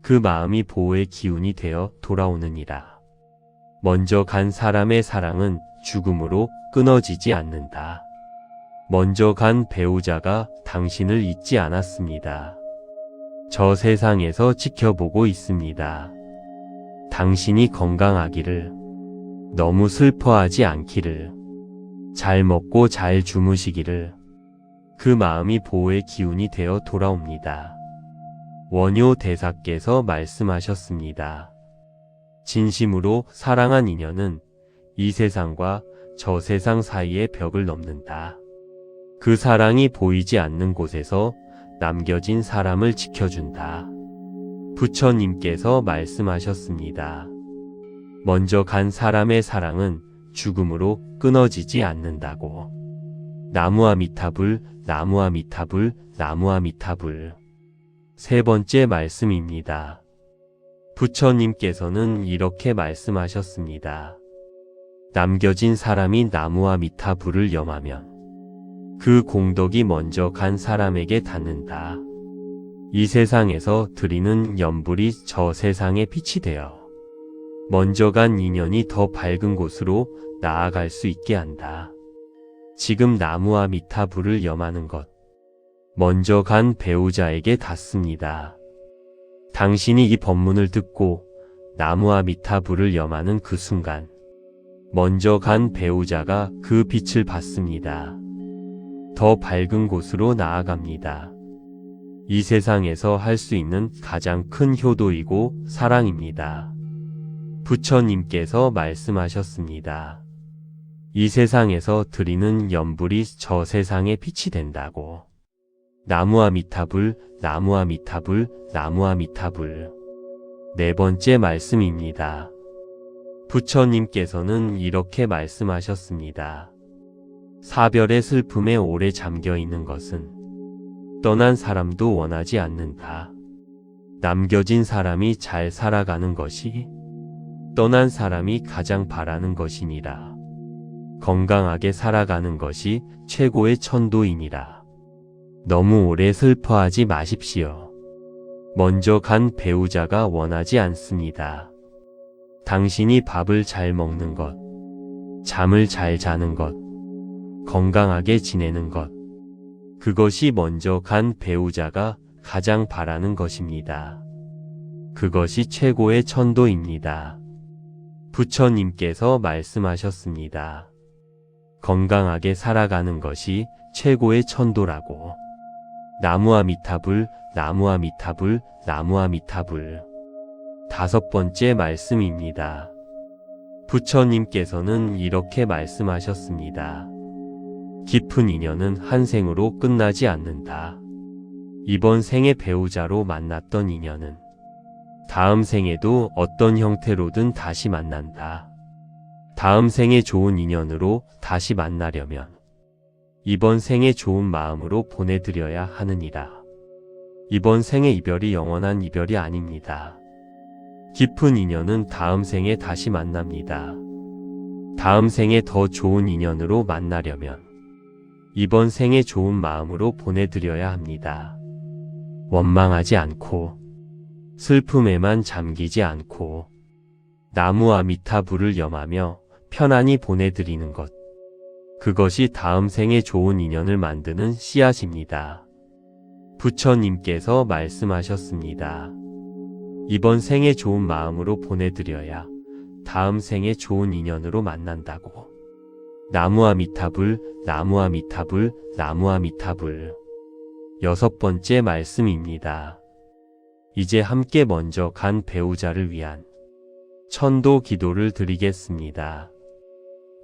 그 마음이 보호의 기운이 되어 돌아오느니라. 먼저 간 사람의 사랑은 죽음으로 끊어지지 않는다. 먼저 간 배우자가 당신을 잊지 않았습니다. 저 세상에서 지켜보고 있습니다. 당신이 건강하기를, 너무 슬퍼하지 않기를, 잘 먹고 잘 주무시기를. 그 마음이 보호의 기운이 되어 돌아옵니다. 원효 대사께서 말씀하셨습니다. 진심으로 사랑한 인연은 이 세상과 저 세상 사이의 벽을 넘는다. 그 사랑이 보이지 않는 곳에서 남겨진 사람을 지켜준다. 부처님께서 말씀하셨습니다. 먼저 간 사람의 사랑은 죽음으로 끊어지지 않는다고. 나무아미타불, 나무아미타불, 나무아미타불. 세 번째 말씀입니다. 부처님께서는 이렇게 말씀하셨습니다. 남겨진 사람이 나무아미타불을 염하면 그 공덕이 먼저 간 사람에게 닿는다. 이 세상에서 드리는 연불이 저 세상의 빛이 되어 먼저 간 인연이 더 밝은 곳으로 나아갈 수 있게 한다. 지금 나무아미타불을 염하는 것, 먼저 간 배우자에게 닿습니다. 당신이 이 법문을 듣고 나무아미타불을 염하는 그 순간, 먼저 간 배우자가 그 빛을 받습니다. 더 밝은 곳으로 나아갑니다. 이 세상에서 할 수 있는 가장 큰 효도이고 사랑입니다. 부처님께서 말씀하셨습니다. 이 세상에서 드리는 연불이 저 세상의 빛이 된다고. 나무아미타불, 나무아미타불, 나무아미타불. 네 번째 말씀입니다. 부처님께서는 이렇게 말씀하셨습니다. 사별의 슬픔에 오래 잠겨 있는 것은 떠난 사람도 원하지 않는다. 남겨진 사람이 잘 살아가는 것이 떠난 사람이 가장 바라는 것이니라. 건강하게 살아가는 것이 최고의 천도이니라. 너무 오래 슬퍼하지 마십시오. 먼저 간 배우자가 원하지 않습니다. 당신이 밥을 잘 먹는 것, 잠을 잘 자는 것, 건강하게 지내는 것, 그것이 먼저 간 배우자가 가장 바라는 것입니다. 그것이 최고의 천도입니다. 부처님께서 말씀하셨습니다. 건강하게 살아가는 것이 최고의 천도라고. 나무아미타불, 나무아미타불, 나무아미타불. 다섯 번째 말씀입니다. 부처님께서는 이렇게 말씀하셨습니다. 깊은 인연은 한 생으로 끝나지 않는다. 이번 생의 배우자로 만났던 인연은 다음 생에도 어떤 형태로든 다시 만난다. 다음 생에 좋은 인연으로 다시 만나려면 이번 생에 좋은 마음으로 보내드려야 하느니라. 이번 생의 이별이 영원한 이별이 아닙니다. 깊은 인연은 다음 생에 다시 만납니다. 다음 생에 더 좋은 인연으로 만나려면 이번 생에 좋은 마음으로 보내드려야 합니다. 원망하지 않고 슬픔에만 잠기지 않고 나무아미타불을 염하며 편안히 보내드리는 것, 그것이 다음 생에 좋은 인연을 만드는 씨앗입니다. 부처님께서 말씀하셨습니다. 이번 생에 좋은 마음으로 보내드려야 다음 생에 좋은 인연으로 만난다고. 나무아미타불, 나무아미타불, 나무아미타불. 여섯 번째 말씀입니다. 이제 함께 먼저 간 배우자를 위한 천도 기도를 드리겠습니다.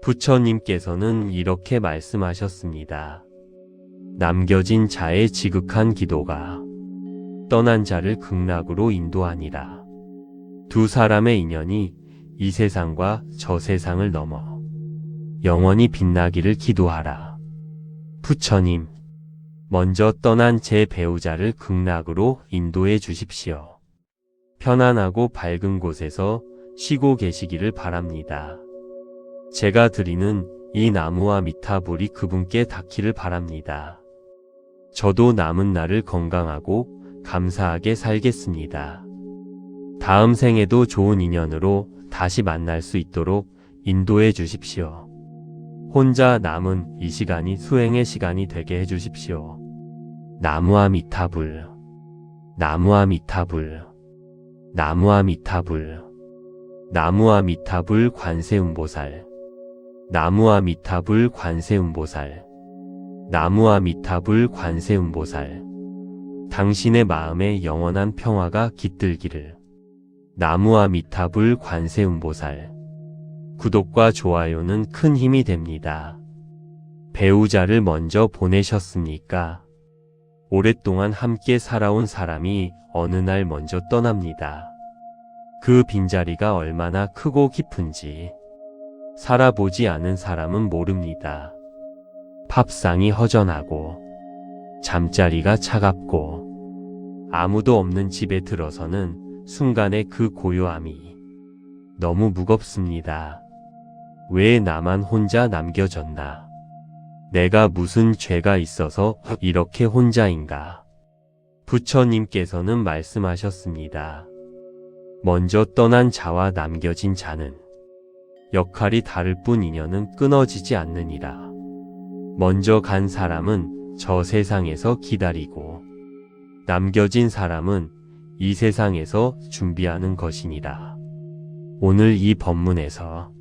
부처님께서는 이렇게 말씀하셨습니다. 남겨진 자의 지극한 기도가 떠난 자를 극락으로 인도하니라. 두 사람의 인연이 이 세상과 저 세상을 넘어 영원히 빛나기를 기도하라. 부처님, 먼저 떠난 제 배우자를 극락으로 인도해 주십시오. 편안하고 밝은 곳에서 쉬고 계시기를 바랍니다. 제가 드리는 이 나무아미타불이 그분께 닿기를 바랍니다. 저도 남은 날을 건강하고 감사하게 살겠습니다. 다음 생에도 좋은 인연으로 다시 만날 수 있도록 인도해 주십시오. 혼자 남은 이 시간이 수행의 시간이 되게 해주십시오. 나무아미타불, 나무아미타불, 나무아미타불, 나무아미타불 관세음보살, 나무아미타불 관세음보살, 나무아미타불 관세음보살. 당신의 마음에 영원한 평화가 깃들기를. 나무아미타불 관세음보살. 구독과 좋아요는 큰 힘이 됩니다. 배우자를 먼저 보내셨습니까? 오랫동안 함께 살아온 사람이 어느 날 먼저 떠납니다. 그 빈자리가 얼마나 크고 깊은지 살아보지 않은 사람은 모릅니다. 밥상이 허전하고 잠자리가 차갑고 아무도 없는 집에 들어서는 순간에 그 고요함이 너무 무겁습니다. 왜 나만 혼자 남겨졌나? 내가 무슨 죄가 있어서 이렇게 혼자인가? 부처님께서는 말씀하셨습니다. 먼저 떠난 자와 남겨진 자는 역할이 다를 뿐 인연은 끊어지지 않느니라. 먼저 간 사람은 저 세상에서 기다리고 남겨진 사람은 이 세상에서 준비하는 것이니라. 오늘 이 법문에서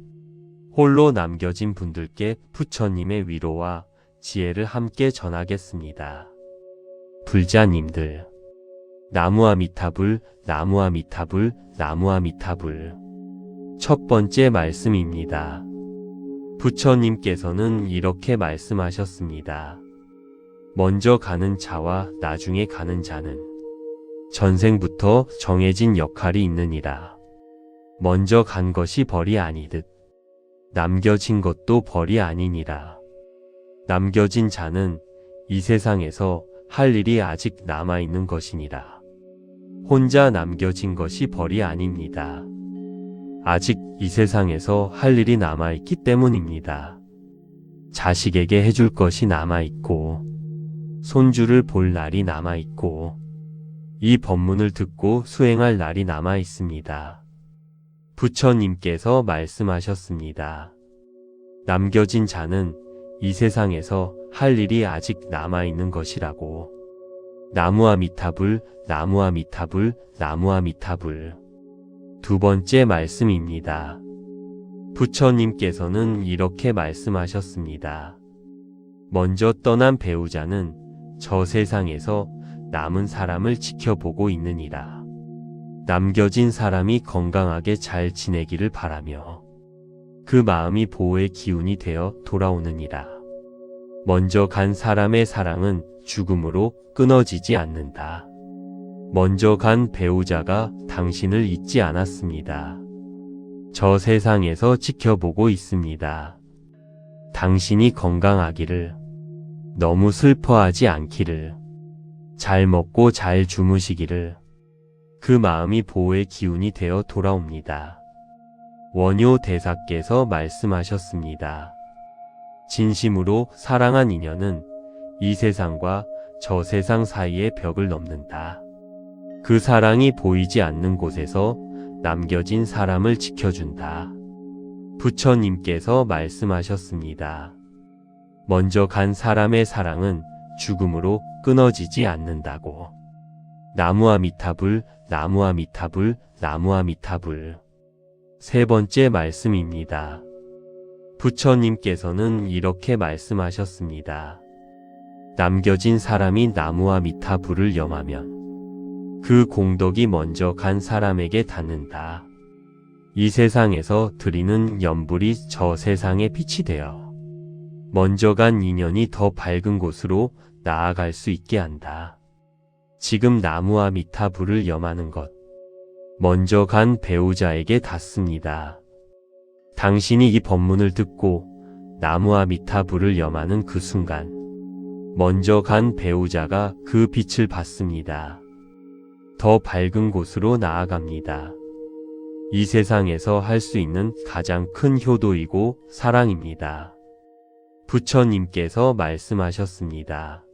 홀로 남겨진 분들께 부처님의 위로와 지혜를 함께 전하겠습니다. 불자님들, 나무아미타불, 나무아미타불, 나무아미타불. 첫 번째 말씀입니다. 부처님께서는 이렇게 말씀하셨습니다. 먼저 가는 자와 나중에 가는 자는 전생부터 정해진 역할이 있느니라. 먼저 간 것이 벌이 아니듯 남겨진 것도 벌이 아니니라. 남겨진 자는 이 세상에서 할 일이 아직 남아있는 것이니라. 혼자 남겨진 것이 벌이 아닙니다. 아직 이 세상에서 할 일이 남아있기 때문입니다. 자식에게 해줄 것이 남아있고 손주를 볼 날이 남아있고 이 법문을 듣고 수행할 날이 남아있습니다. 부처님께서 말씀하셨습니다. 남겨진 자는 이 세상에서 할 일이 아직 남아있는 것이라고. 나무아미타불, 나무아미타불, 나무아미타불. 두 번째 말씀입니다. 부처님께서는 이렇게 말씀하셨습니다. 먼저 떠난 배우자는 저 세상에서 남은 사람을 지켜보고 있느니라. 남겨진 사람이 건강하게 잘 지내기를 바라며 그 마음이 보호의 기운이 되어 돌아오느니라. 먼저 간 사람의 사랑은 죽음으로 끊어지지 않는다. 먼저 간 배우자가 당신을 잊지 않았습니다. 저 세상에서 지켜보고 있습니다. 당신이 건강하기를, 너무 슬퍼하지 않기를, 잘 먹고 잘 주무시기를. 그 마음이 보호의 기운이 되어 돌아옵니다. 원효 대사께서 말씀하셨습니다. 진심으로 사랑한 인연은 이 세상과 저 세상 사이의 벽을 넘는다. 그 사랑이 보이지 않는 곳에서 남겨진 사람을 지켜준다. 부처님께서 말씀하셨습니다. 먼저 간 사람의 사랑은 죽음으로 끊어지지 않는다고. 나무아미타불, 나무아미타불, 나무아미타불. 세 번째 말씀입니다. 부처님께서는 이렇게 말씀하셨습니다. 남겨진 사람이 나무아미타불을 염하면 그 공덕이 먼저 간 사람에게 닿는다. 이 세상에서 드리는 연불이 저 세상에 빛이 되어 먼저 간 인연이 더 밝은 곳으로 나아갈 수 있게 한다. 지금 나무아미타불을 염하는 것, 먼저 간 배우자에게 닿습니다. 당신이 이 법문을 듣고 나무아미타불을 염하는 그 순간, 먼저 간 배우자가 그 빛을 받습니다. 더 밝은 곳으로 나아갑니다. 이 세상에서 할 수 있는 가장 큰 효도이고 사랑입니다. 부처님께서 말씀하셨습니다.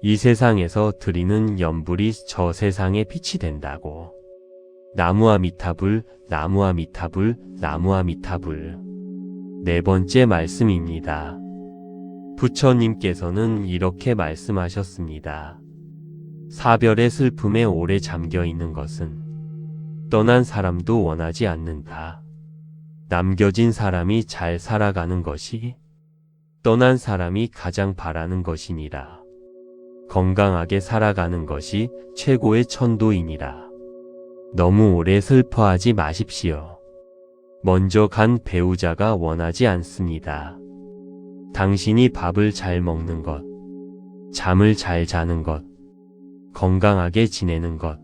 이 세상에서 드리는 연불이 저 세상에 빛이 된다고. 나무아미타불, 나무아미타불, 나무아미타불. 네 번째 말씀입니다. 부처님께서는 이렇게 말씀하셨습니다. 사별의 슬픔에 오래 잠겨 있는 것은 떠난 사람도 원하지 않는다. 남겨진 사람이 잘 살아가는 것이 떠난 사람이 가장 바라는 것이니라. 건강하게 살아가는 것이 최고의 천도이니라. 너무 오래 슬퍼하지 마십시오. 먼저 간 배우자가 원하지 않습니다. 당신이 밥을 잘 먹는 것, 잠을 잘 자는 것, 건강하게 지내는 것,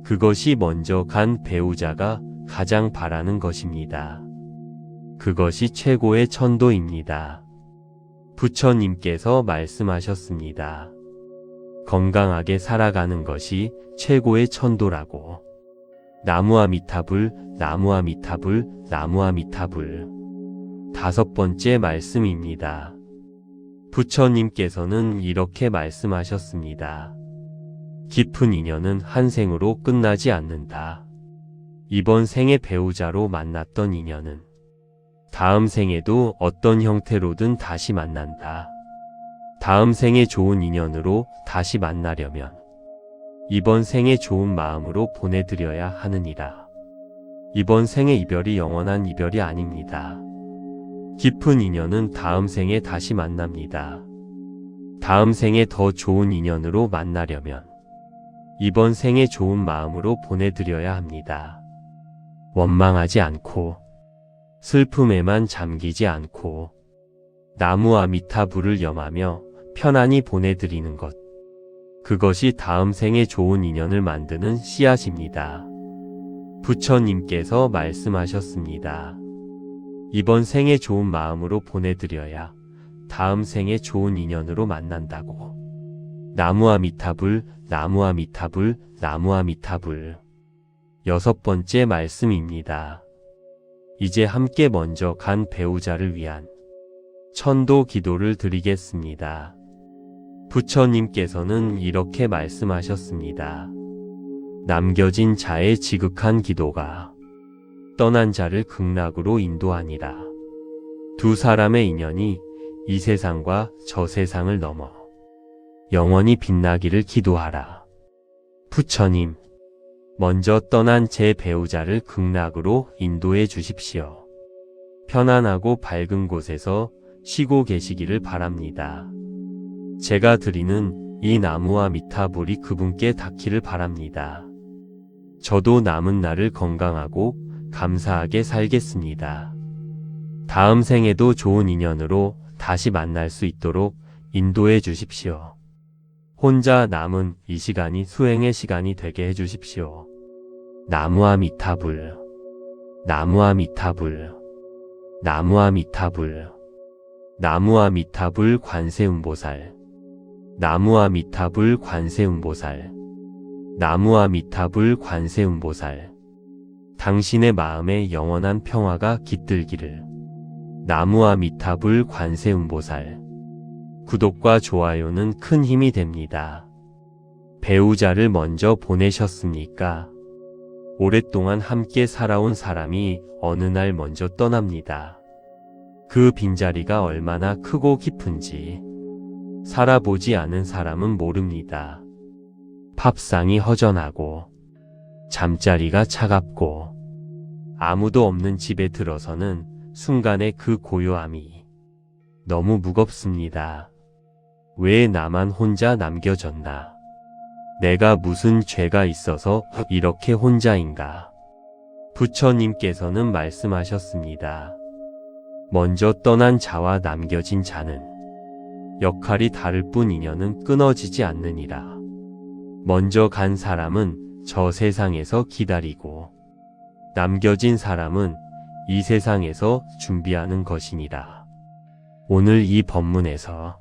그것이 먼저 간 배우자가 가장 바라는 것입니다. 그것이 최고의 천도입니다. 부처님께서 말씀하셨습니다. 건강하게 살아가는 것이 최고의 천도라고. 나무아미타불, 나무아미타불, 나무아미타불. 다섯 번째 말씀입니다. 부처님께서는 이렇게 말씀하셨습니다. 깊은 인연은 한 생으로 끝나지 않는다. 이번 생의 배우자로 만났던 인연은 다음 생에도 어떤 형태로든 다시 만난다. 다음 생에 좋은 인연으로 다시 만나려면 이번 생에 좋은 마음으로 보내드려야 하느니라. 이번 생의 이별이 영원한 이별이 아닙니다. 깊은 인연은 다음 생에 다시 만납니다. 다음 생에 더 좋은 인연으로 만나려면 이번 생에 좋은 마음으로 보내드려야 합니다. 원망하지 않고 슬픔에만 잠기지 않고 나무아미타불을 염하며 편안히 보내드리는 것, 그것이 다음 생에 좋은 인연을 만드는 씨앗입니다. 부처님께서 말씀하셨습니다. 이번 생에 좋은 마음으로 보내드려야 다음 생에 좋은 인연으로 만난다고. 나무아미타불, 나무아미타불, 나무아미타불. 여섯 번째 말씀입니다. 이제 함께 먼저 간 배우자를 위한 천도 기도를 드리겠습니다. 부처님께서는 이렇게 말씀하셨습니다. 남겨진 자의 지극한 기도가 떠난 자를 극락으로 인도하니라. 두 사람의 인연이 이 세상과 저 세상을 넘어 영원히 빛나기를 기도하라. 부처님, 먼저 떠난 제 배우자를 극락으로 인도해 주십시오. 편안하고 밝은 곳에서 쉬고 계시기를 바랍니다. 제가 드리는 이 나무아미타불이 그분께 닿기를 바랍니다. 저도 남은 날을 건강하고 감사하게 살겠습니다. 다음 생에도 좋은 인연으로 다시 만날 수 있도록 인도해 주십시오. 혼자 남은 이 시간이 수행의 시간이 되게 해 주십시오. 나무아미타불, 나무아미타불, 나무아미타불, 나무아미타불 관세음보살, 나무아미타불 관세음보살, 나무아미타불 관세음보살. 당신의 마음에 영원한 평화가 깃들기를. 나무아미타불 관세음보살. 구독과 좋아요는 큰 힘이 됩니다. 배우자를 먼저 보내셨습니까? 오랫동안 함께 살아온 사람이 어느 날 먼저 떠납니다. 그 빈자리가 얼마나 크고 깊은지 살아보지 않은 사람은 모릅니다. 밥상이 허전하고 잠자리가 차갑고 아무도 없는 집에 들어서는 순간의 그 고요함이 너무 무겁습니다. 왜 나만 혼자 남겨졌나? 내가 무슨 죄가 있어서 이렇게 혼자인가? 부처님께서는 말씀하셨습니다. 먼저 떠난 자와 남겨진 자는 역할이 다를 뿐 인연은 끊어지지 않느니라. 먼저 간 사람은 저 세상에서 기다리고 남겨진 사람은 이 세상에서 준비하는 것이니라. 오늘 이 법문에서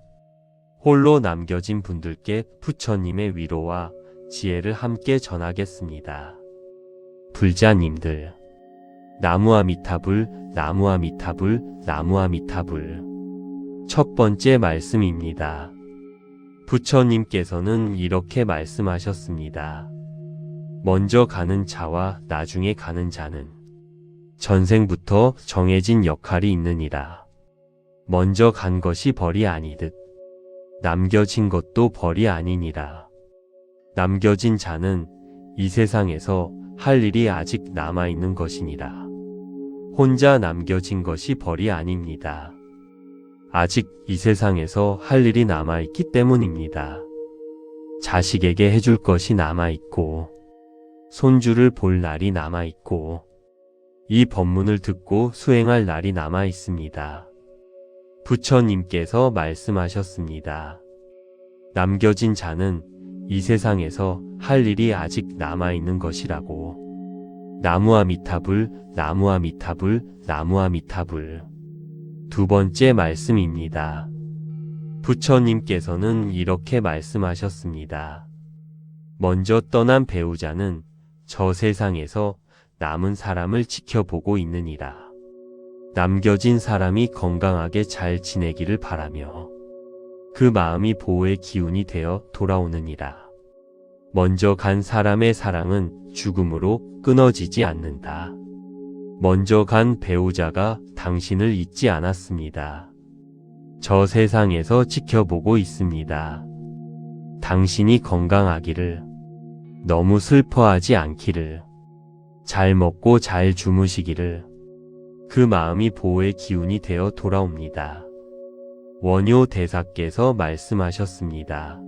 홀로 남겨진 분들께 부처님의 위로와 지혜를 함께 전하겠습니다. 불자님들, 나무아미타불, 나무아미타불, 나무아미타불. 첫 번째 말씀입니다. 부처님께서는 이렇게 말씀하셨습니다. 먼저 가는 자와 나중에 가는 자는 전생부터 정해진 역할이 있느니라. 먼저 간 것이 벌이 아니듯 남겨진 것도 벌이 아니니라. 남겨진 자는 이 세상에서 할 일이 아직 남아있는 것이니라. 혼자 남겨진 것이 벌이 아닙니다. 아직 이 세상에서 할 일이 남아있기 때문입니다. 자식에게 해줄 것이 남아있고 손주를 볼 날이 남아있고 이 법문을 듣고 수행할 날이 남아있습니다. 부처님께서 말씀하셨습니다. 남겨진 자는 이 세상에서 할 일이 아직 남아있는 것이라고. 나무아미타불, 나무아미타불, 나무아미타불. 두 번째 말씀입니다. 부처님께서는 이렇게 말씀하셨습니다. 먼저 떠난 배우자는 저 세상에서 남은 사람을 지켜보고 있느니라. 남겨진 사람이 건강하게 잘 지내기를 바라며 그 마음이 보호의 기운이 되어 돌아오느니라. 먼저 간 사람의 사랑은 죽음으로 끊어지지 않는다. 먼저 간 배우자가 당신을 잊지 않았습니다. 저 세상에서 지켜보고 있습니다. 당신이 건강하기를, 너무 슬퍼하지 않기를, 잘 먹고 잘 주무시기를, 그 마음이 보호의 기운이 되어 돌아옵니다. 원효 대사께서 말씀하셨습니다.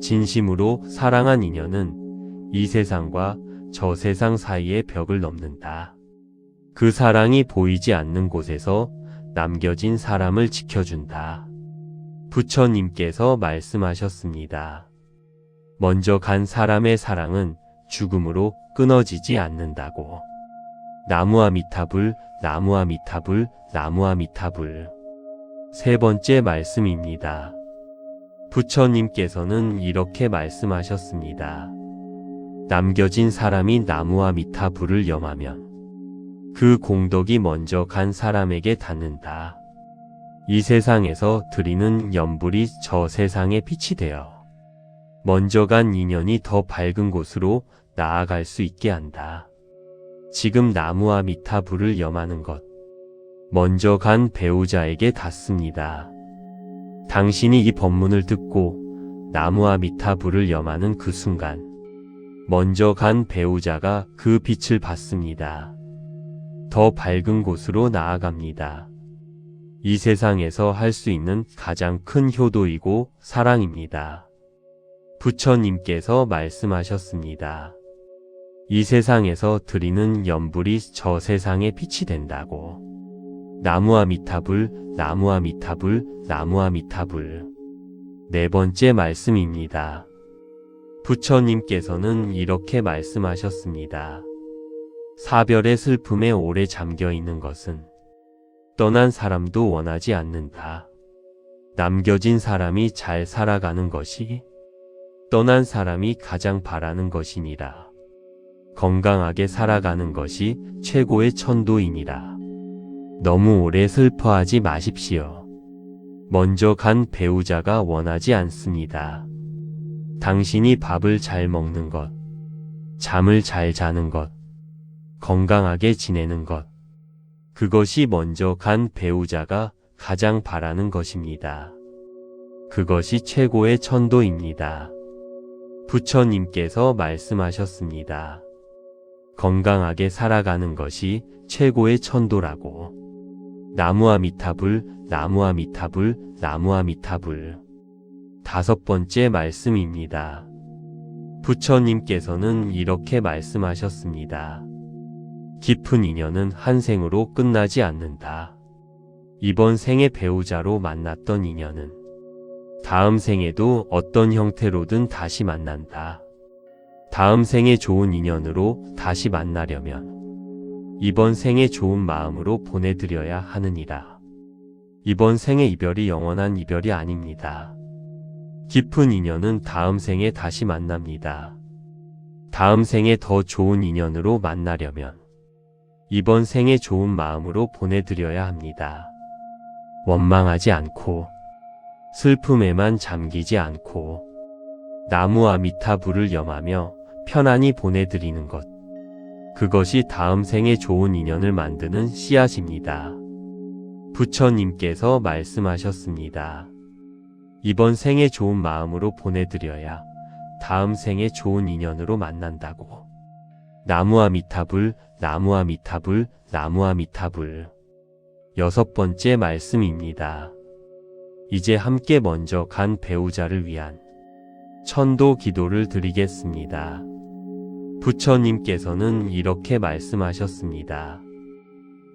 진심으로 사랑한 인연은 이 세상과 저 세상 사이의 벽을 넘는다. 그 사랑이 보이지 않는 곳에서 남겨진 사람을 지켜준다. 부처님께서 말씀하셨습니다. 먼저 간 사람의 사랑은 죽음으로 끊어지지 않는다고. 나무아미타불, 나무아미타불, 나무아미타불. 세 번째 말씀입니다. 부처님께서는 이렇게 말씀하셨습니다. 남겨진 사람이 나무아미타불을 염하면 그 공덕이 먼저 간 사람에게 닿는다. 이 세상에서 드리는 연불이 저 세상에 빛이 되어 먼저 간 인연이 더 밝은 곳으로 나아갈 수 있게 한다. 지금 나무아미타불을 염하는 것, 먼저 간 배우자에게 닿습니다. 당신이 이 법문을 듣고 나무아미타불을 염하는 그 순간, 먼저 간 배우자가 그 빛을 받습니다. 더 밝은 곳으로 나아갑니다. 이 세상에서 할 수 있는 가장 큰 효도이고 사랑입니다. 부처님께서 말씀하셨습니다. 이 세상에서 드리는 연불이 저 세상에 빛이 된다고. 나무아미타불, 나무아미타불, 나무아미타불. 네 번째 말씀입니다. 부처님께서는 이렇게 말씀하셨습니다. 사별의 슬픔에 오래 잠겨 있는 것은 떠난 사람도 원하지 않는다. 남겨진 사람이 잘 살아가는 것이 떠난 사람이 가장 바라는 것이니라. 건강하게 살아가는 것이 최고의 천도이니라. 너무 오래 슬퍼하지 마십시오. 먼저 간 배우자가 원하지 않습니다. 당신이 밥을 잘 먹는 것, 잠을 잘 자는 것, 건강하게 지내는 것, 그것이 먼저 간 배우자가 가장 바라는 것입니다. 그것이 최고의 천도입니다. 부처님께서 말씀하셨습니다. 건강하게 살아가는 것이 최고의 천도라고. 나무아미타불, 나무아미타불, 나무아미타불. 다섯 번째 말씀입니다. 부처님께서는 이렇게 말씀하셨습니다. 깊은 인연은 한 생으로 끝나지 않는다. 이번 생의 배우자로 만났던 인연은 다음 생에도 어떤 형태로든 다시 만난다. 다음 생에 좋은 인연으로 다시 만나려면 이번 생에 좋은 마음으로 보내드려야 하느니라. 이번 생의 이별이 영원한 이별이 아닙니다. 깊은 인연은 다음 생에 다시 만납니다. 다음 생에 더 좋은 인연으로 만나려면 이번 생에 좋은 마음으로 보내드려야 합니다. 원망하지 않고 슬픔에만 잠기지 않고 나무아미타불을 염하며 편안히 보내드리는 것, 그것이 다음 생에 좋은 인연을 만드는 씨앗입니다. 부처님께서 말씀하셨습니다. 이번 생에 좋은 마음으로 보내드려야 다음 생에 좋은 인연으로 만난다고. 나무아미타불, 나무아미타불, 나무아미타불. 6번째 말씀입니다. 이제 함께 먼저 간 배우자를 위한 천도 기도를 드리겠습니다. 부처님께서는 이렇게 말씀하셨습니다.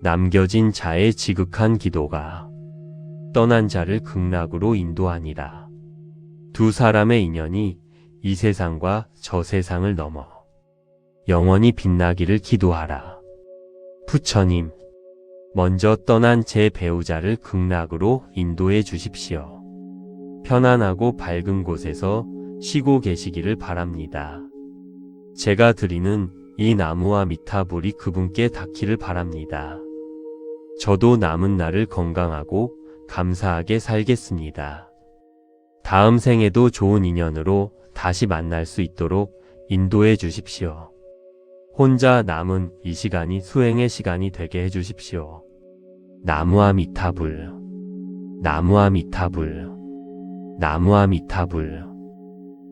남겨진 자의 지극한 기도가 떠난 자를 극락으로 인도하니라. 두 사람의 인연이 이 세상과 저 세상을 넘어 영원히 빛나기를 기도하라. 부처님, 먼저 떠난 제 배우자를 극락으로 인도해 주십시오. 편안하고 밝은 곳에서 쉬고 계시기를 바랍니다. 제가 드리는 이 나무와 미타불이 그분께 닿기를 바랍니다. 저도 남은 날을 건강하고 감사하게 살겠습니다. 다음 생에도 좋은 인연으로 다시 만날 수 있도록 인도해 주십시오. 혼자 남은 이 시간이 수행의 시간이 되게 해 주십시오. 나무아미타불, 나무아미타불, 나무아미타불,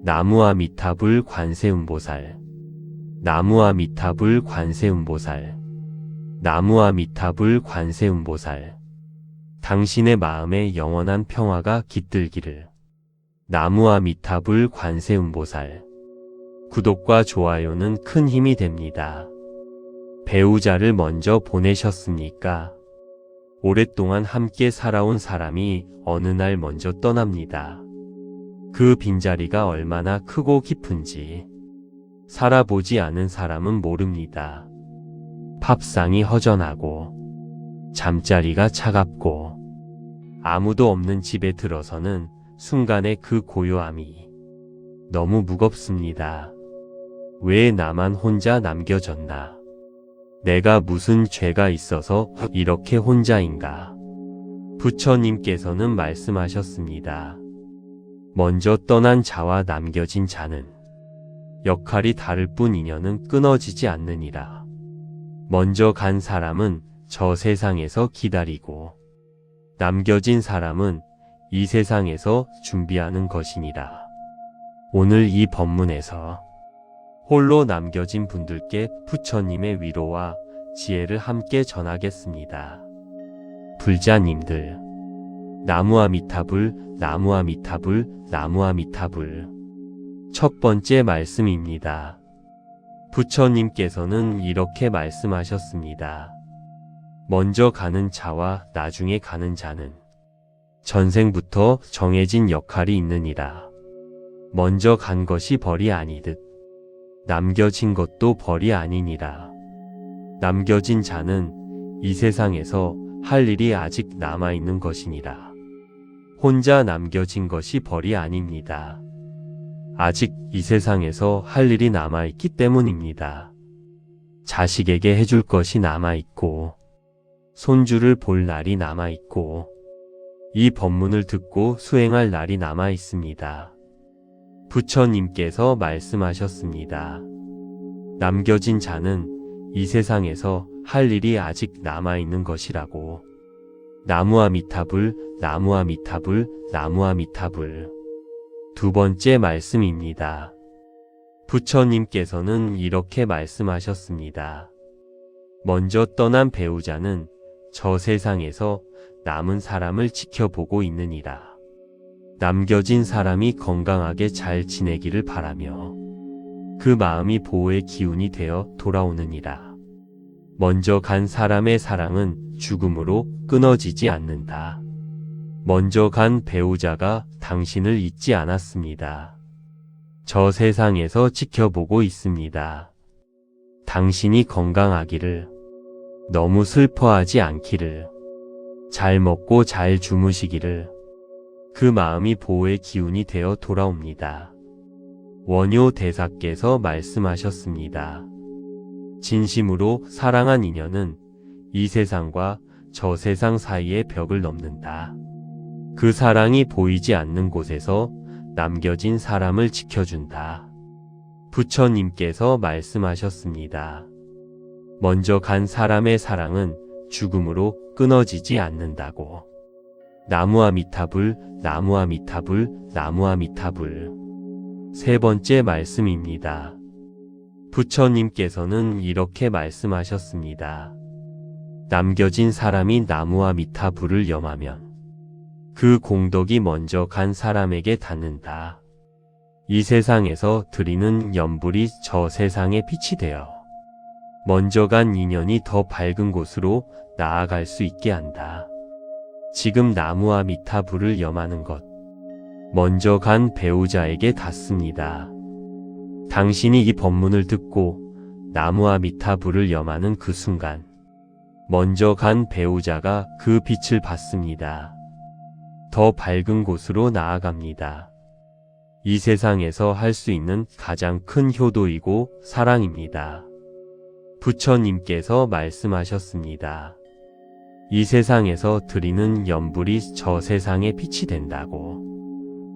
나무아미타불 관세음보살, 나무아미타불 관세음보살, 나무아미타불 관세음보살. 당신의 마음에 영원한 평화가 깃들기를. 나무아미타불 관세음보살. 구독과 좋아요는 큰 힘이 됩니다. 배우자를 먼저 보내셨습니까? 오랫동안 함께 살아온 사람이 어느 날 먼저 떠납니다. 그 빈자리가 얼마나 크고 깊은지 살아보지 않은 사람은 모릅니다. 밥상이 허전하고 잠자리가 차갑고 아무도 없는 집에 들어서는 순간의 그 고요함이 너무 무겁습니다. 왜 나만 혼자 남겨졌나? 내가 무슨 죄가 있어서 이렇게 혼자인가? 부처님께서는 말씀하셨습니다. 먼저 떠난 자와 남겨진 자는 역할이 다를 뿐 인연은 끊어지지 않느니라. 먼저 간 사람은 저 세상에서 기다리고 남겨진 사람은 이 세상에서 준비하는 것이니라. 오늘 이 법문에서 홀로 남겨진 분들께 부처님의 위로와 지혜를 함께 전하겠습니다. 불자님들, 나무아미타불, 나무아미타불, 나무아미타불. 첫 번째 말씀입니다. 부처님께서는 이렇게 말씀하셨습니다. 먼저 가는 자와 나중에 가는 자는 전생부터 정해진 역할이 있느니라. 먼저 간 것이 벌이 아니듯 남겨진 것도 벌이 아니니라. 남겨진 자는 이 세상에서 할 일이 아직 남아있는 것이니라. 혼자 남겨진 것이 벌이 아닙니다. 아직 이 세상에서 할 일이 남아있기 때문입니다. 자식에게 해줄 것이 남아있고 손주를 볼 날이 남아있고 이 법문을 듣고 수행할 날이 남아있습니다. 부처님께서 말씀하셨습니다. 남겨진 자는 이 세상에서 할 일이 아직 남아있는 것이라고. 나무아미타불, 나무아미타불, 나무아미타불. 두 번째 말씀입니다. 부처님께서는 이렇게 말씀하셨습니다. 먼저 떠난 배우자는 저 세상에서 남은 사람을 지켜보고 있느니라. 남겨진 사람이 건강하게 잘 지내기를 바라며 그 마음이 보호의 기운이 되어 돌아오느니라. 먼저 간 사람의 사랑은 죽음으로 끊어지지 않는다. 먼저 간 배우자가 당신을 잊지 않았습니다. 저 세상에서 지켜보고 있습니다. 당신이 건강하기를, 너무 슬퍼하지 않기를, 잘 먹고 잘 주무시기를, 그 마음이 보호의 기운이 되어 돌아옵니다. 원효 대사께서 말씀하셨습니다. 진심으로 사랑한 인연은 이 세상과 저 세상 사이의 벽을 넘는다. 그 사랑이 보이지 않는 곳에서 남겨진 사람을 지켜준다. 부처님께서 말씀하셨습니다. 먼저 간 사람의 사랑은 죽음으로 끊어지지 않는다고. 나무아미타불, 나무아미타불, 나무아미타불. 세 번째 말씀입니다. 부처님께서는 이렇게 말씀하셨습니다. 남겨진 사람이 나무아미타불을 염하면 그 공덕이 먼저 간 사람에게 닿는다. 이 세상에서 드리는 염불이 저 세상의 빛이 되어 먼저 간 인연이 더 밝은 곳으로 나아갈 수 있게 한다. 지금 나무아미타불을 염하는 것, 먼저 간 배우자에게 닿습니다. 당신이 이 법문을 듣고 나무아미타불을 염하는 그 순간, 먼저 간 배우자가 그 빛을 받습니다. 더 밝은 곳으로 나아갑니다. 이 세상에서 할 수 있는 가장 큰 효도이고 사랑입니다. 부처님께서 말씀하셨습니다. 이 세상에서 드리는 염불이 저 세상의 빛이 된다고.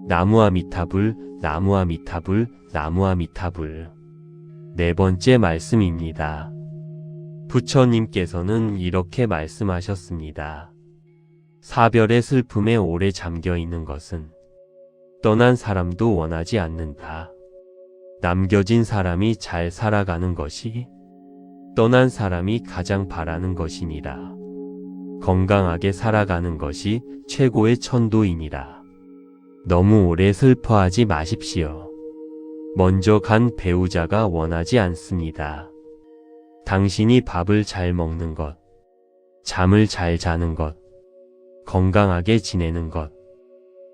나무아미타불, 나무아미타불, 나무아미타불. 네 번째 말씀입니다. 부처님께서는 이렇게 말씀하셨습니다. 사별의 슬픔에 오래 잠겨 있는 것은 떠난 사람도 원하지 않는다. 남겨진 사람이 잘 살아가는 것이 떠난 사람이 가장 바라는 것이니라. 건강하게 살아가는 것이 최고의 천도이니라. 너무 오래 슬퍼하지 마십시오. 먼저 간 배우자가 원하지 않습니다. 당신이 밥을 잘 먹는 것, 잠을 잘 자는 것, 건강하게 지내는 것,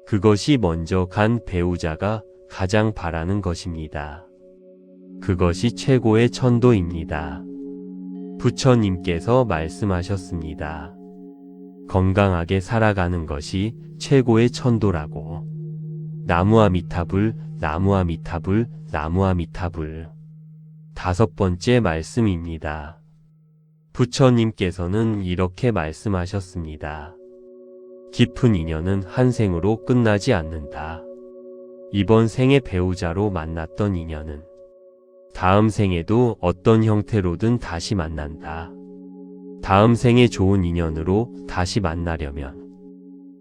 그것이 먼저 간 배우자가 가장 바라는 것입니다. 그것이 최고의 천도입니다. 부처님께서 말씀하셨습니다. 건강하게 살아가는 것이 최고의 천도라고. 나무아미타불, 나무아미타불, 나무아미타불. 다섯 번째 말씀입니다. 부처님께서는 이렇게 말씀하셨습니다. 깊은 인연은 한 생으로 끝나지 않는다. 이번 생의 배우자로 만났던 인연은 다음 생에도 어떤 형태로든 다시 만난다. 다음 생에 좋은 인연으로 다시 만나려면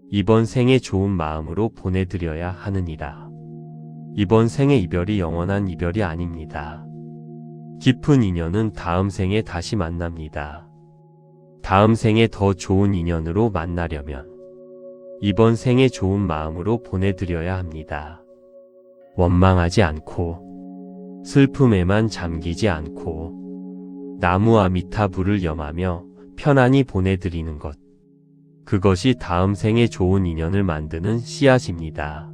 이번 생에 좋은 마음으로 보내드려야 하느니라. 이번 생의 이별이 영원한 이별이 아닙니다. 깊은 인연은 다음 생에 다시 만납니다. 다음 생에 더 좋은 인연으로 만나려면 이번 생에 좋은 마음으로 보내드려야 합니다. 원망하지 않고 슬픔에만 잠기지 않고 나무아미타불을 염하며 편안히 보내드리는 것, 그것이 다음 생에 좋은 인연을 만드는 씨앗입니다.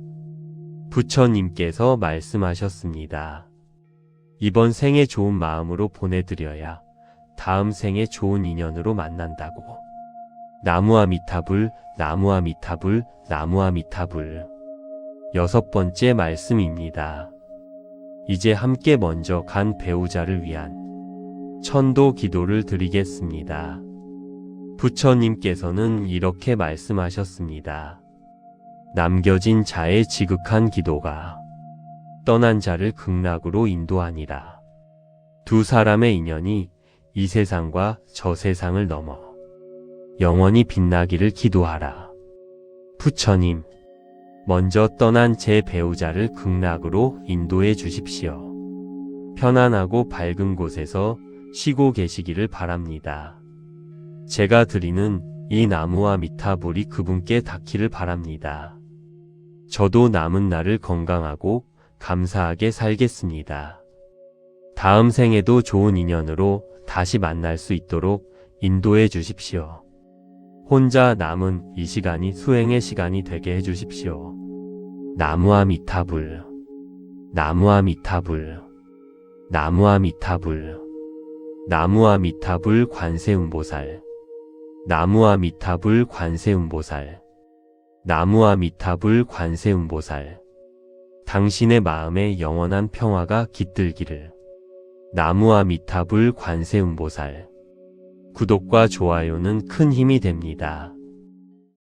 부처님께서 말씀하셨습니다. 이번 생에 좋은 마음으로 보내드려야 다음 생에 좋은 인연으로 만난다고. 나무아미타불, 나무아미타불, 나무아미타불. 여섯 번째 말씀입니다. 이제 함께 먼저 간 배우자를 위한 천도 기도를 드리겠습니다. 부처님께서는 이렇게 말씀하셨습니다. 남겨진 자의 지극한 기도가 떠난 자를 극락으로 인도하니라. 두 사람의 인연이 이 세상과 저 세상을 넘어 영원히 빛나기를 기도하라. 부처님, 먼저 떠난 제 배우자를 극락으로 인도해 주십시오. 편안하고 밝은 곳에서 쉬고 계시기를 바랍니다. 제가 드리는 이 나무아미타불이 그분께 닿기를 바랍니다. 저도 남은 날을 건강하고 감사하게 살겠습니다. 다음 생에도 좋은 인연으로 다시 만날 수 있도록 인도해 주십시오. 혼자 남은 이 시간이 수행의 시간이 되게 해 주십시오. 나무아미타불, 나무아미타불, 나무아미타불, 나무아미타불 관세음보살, 나무아미타불 관세음보살, 나무아미타불 관세음보살. 당신의 마음에 영원한 평화가 깃들기를. 나무아미타불 관세음보살. 구독과 좋아요는 큰 힘이 됩니다.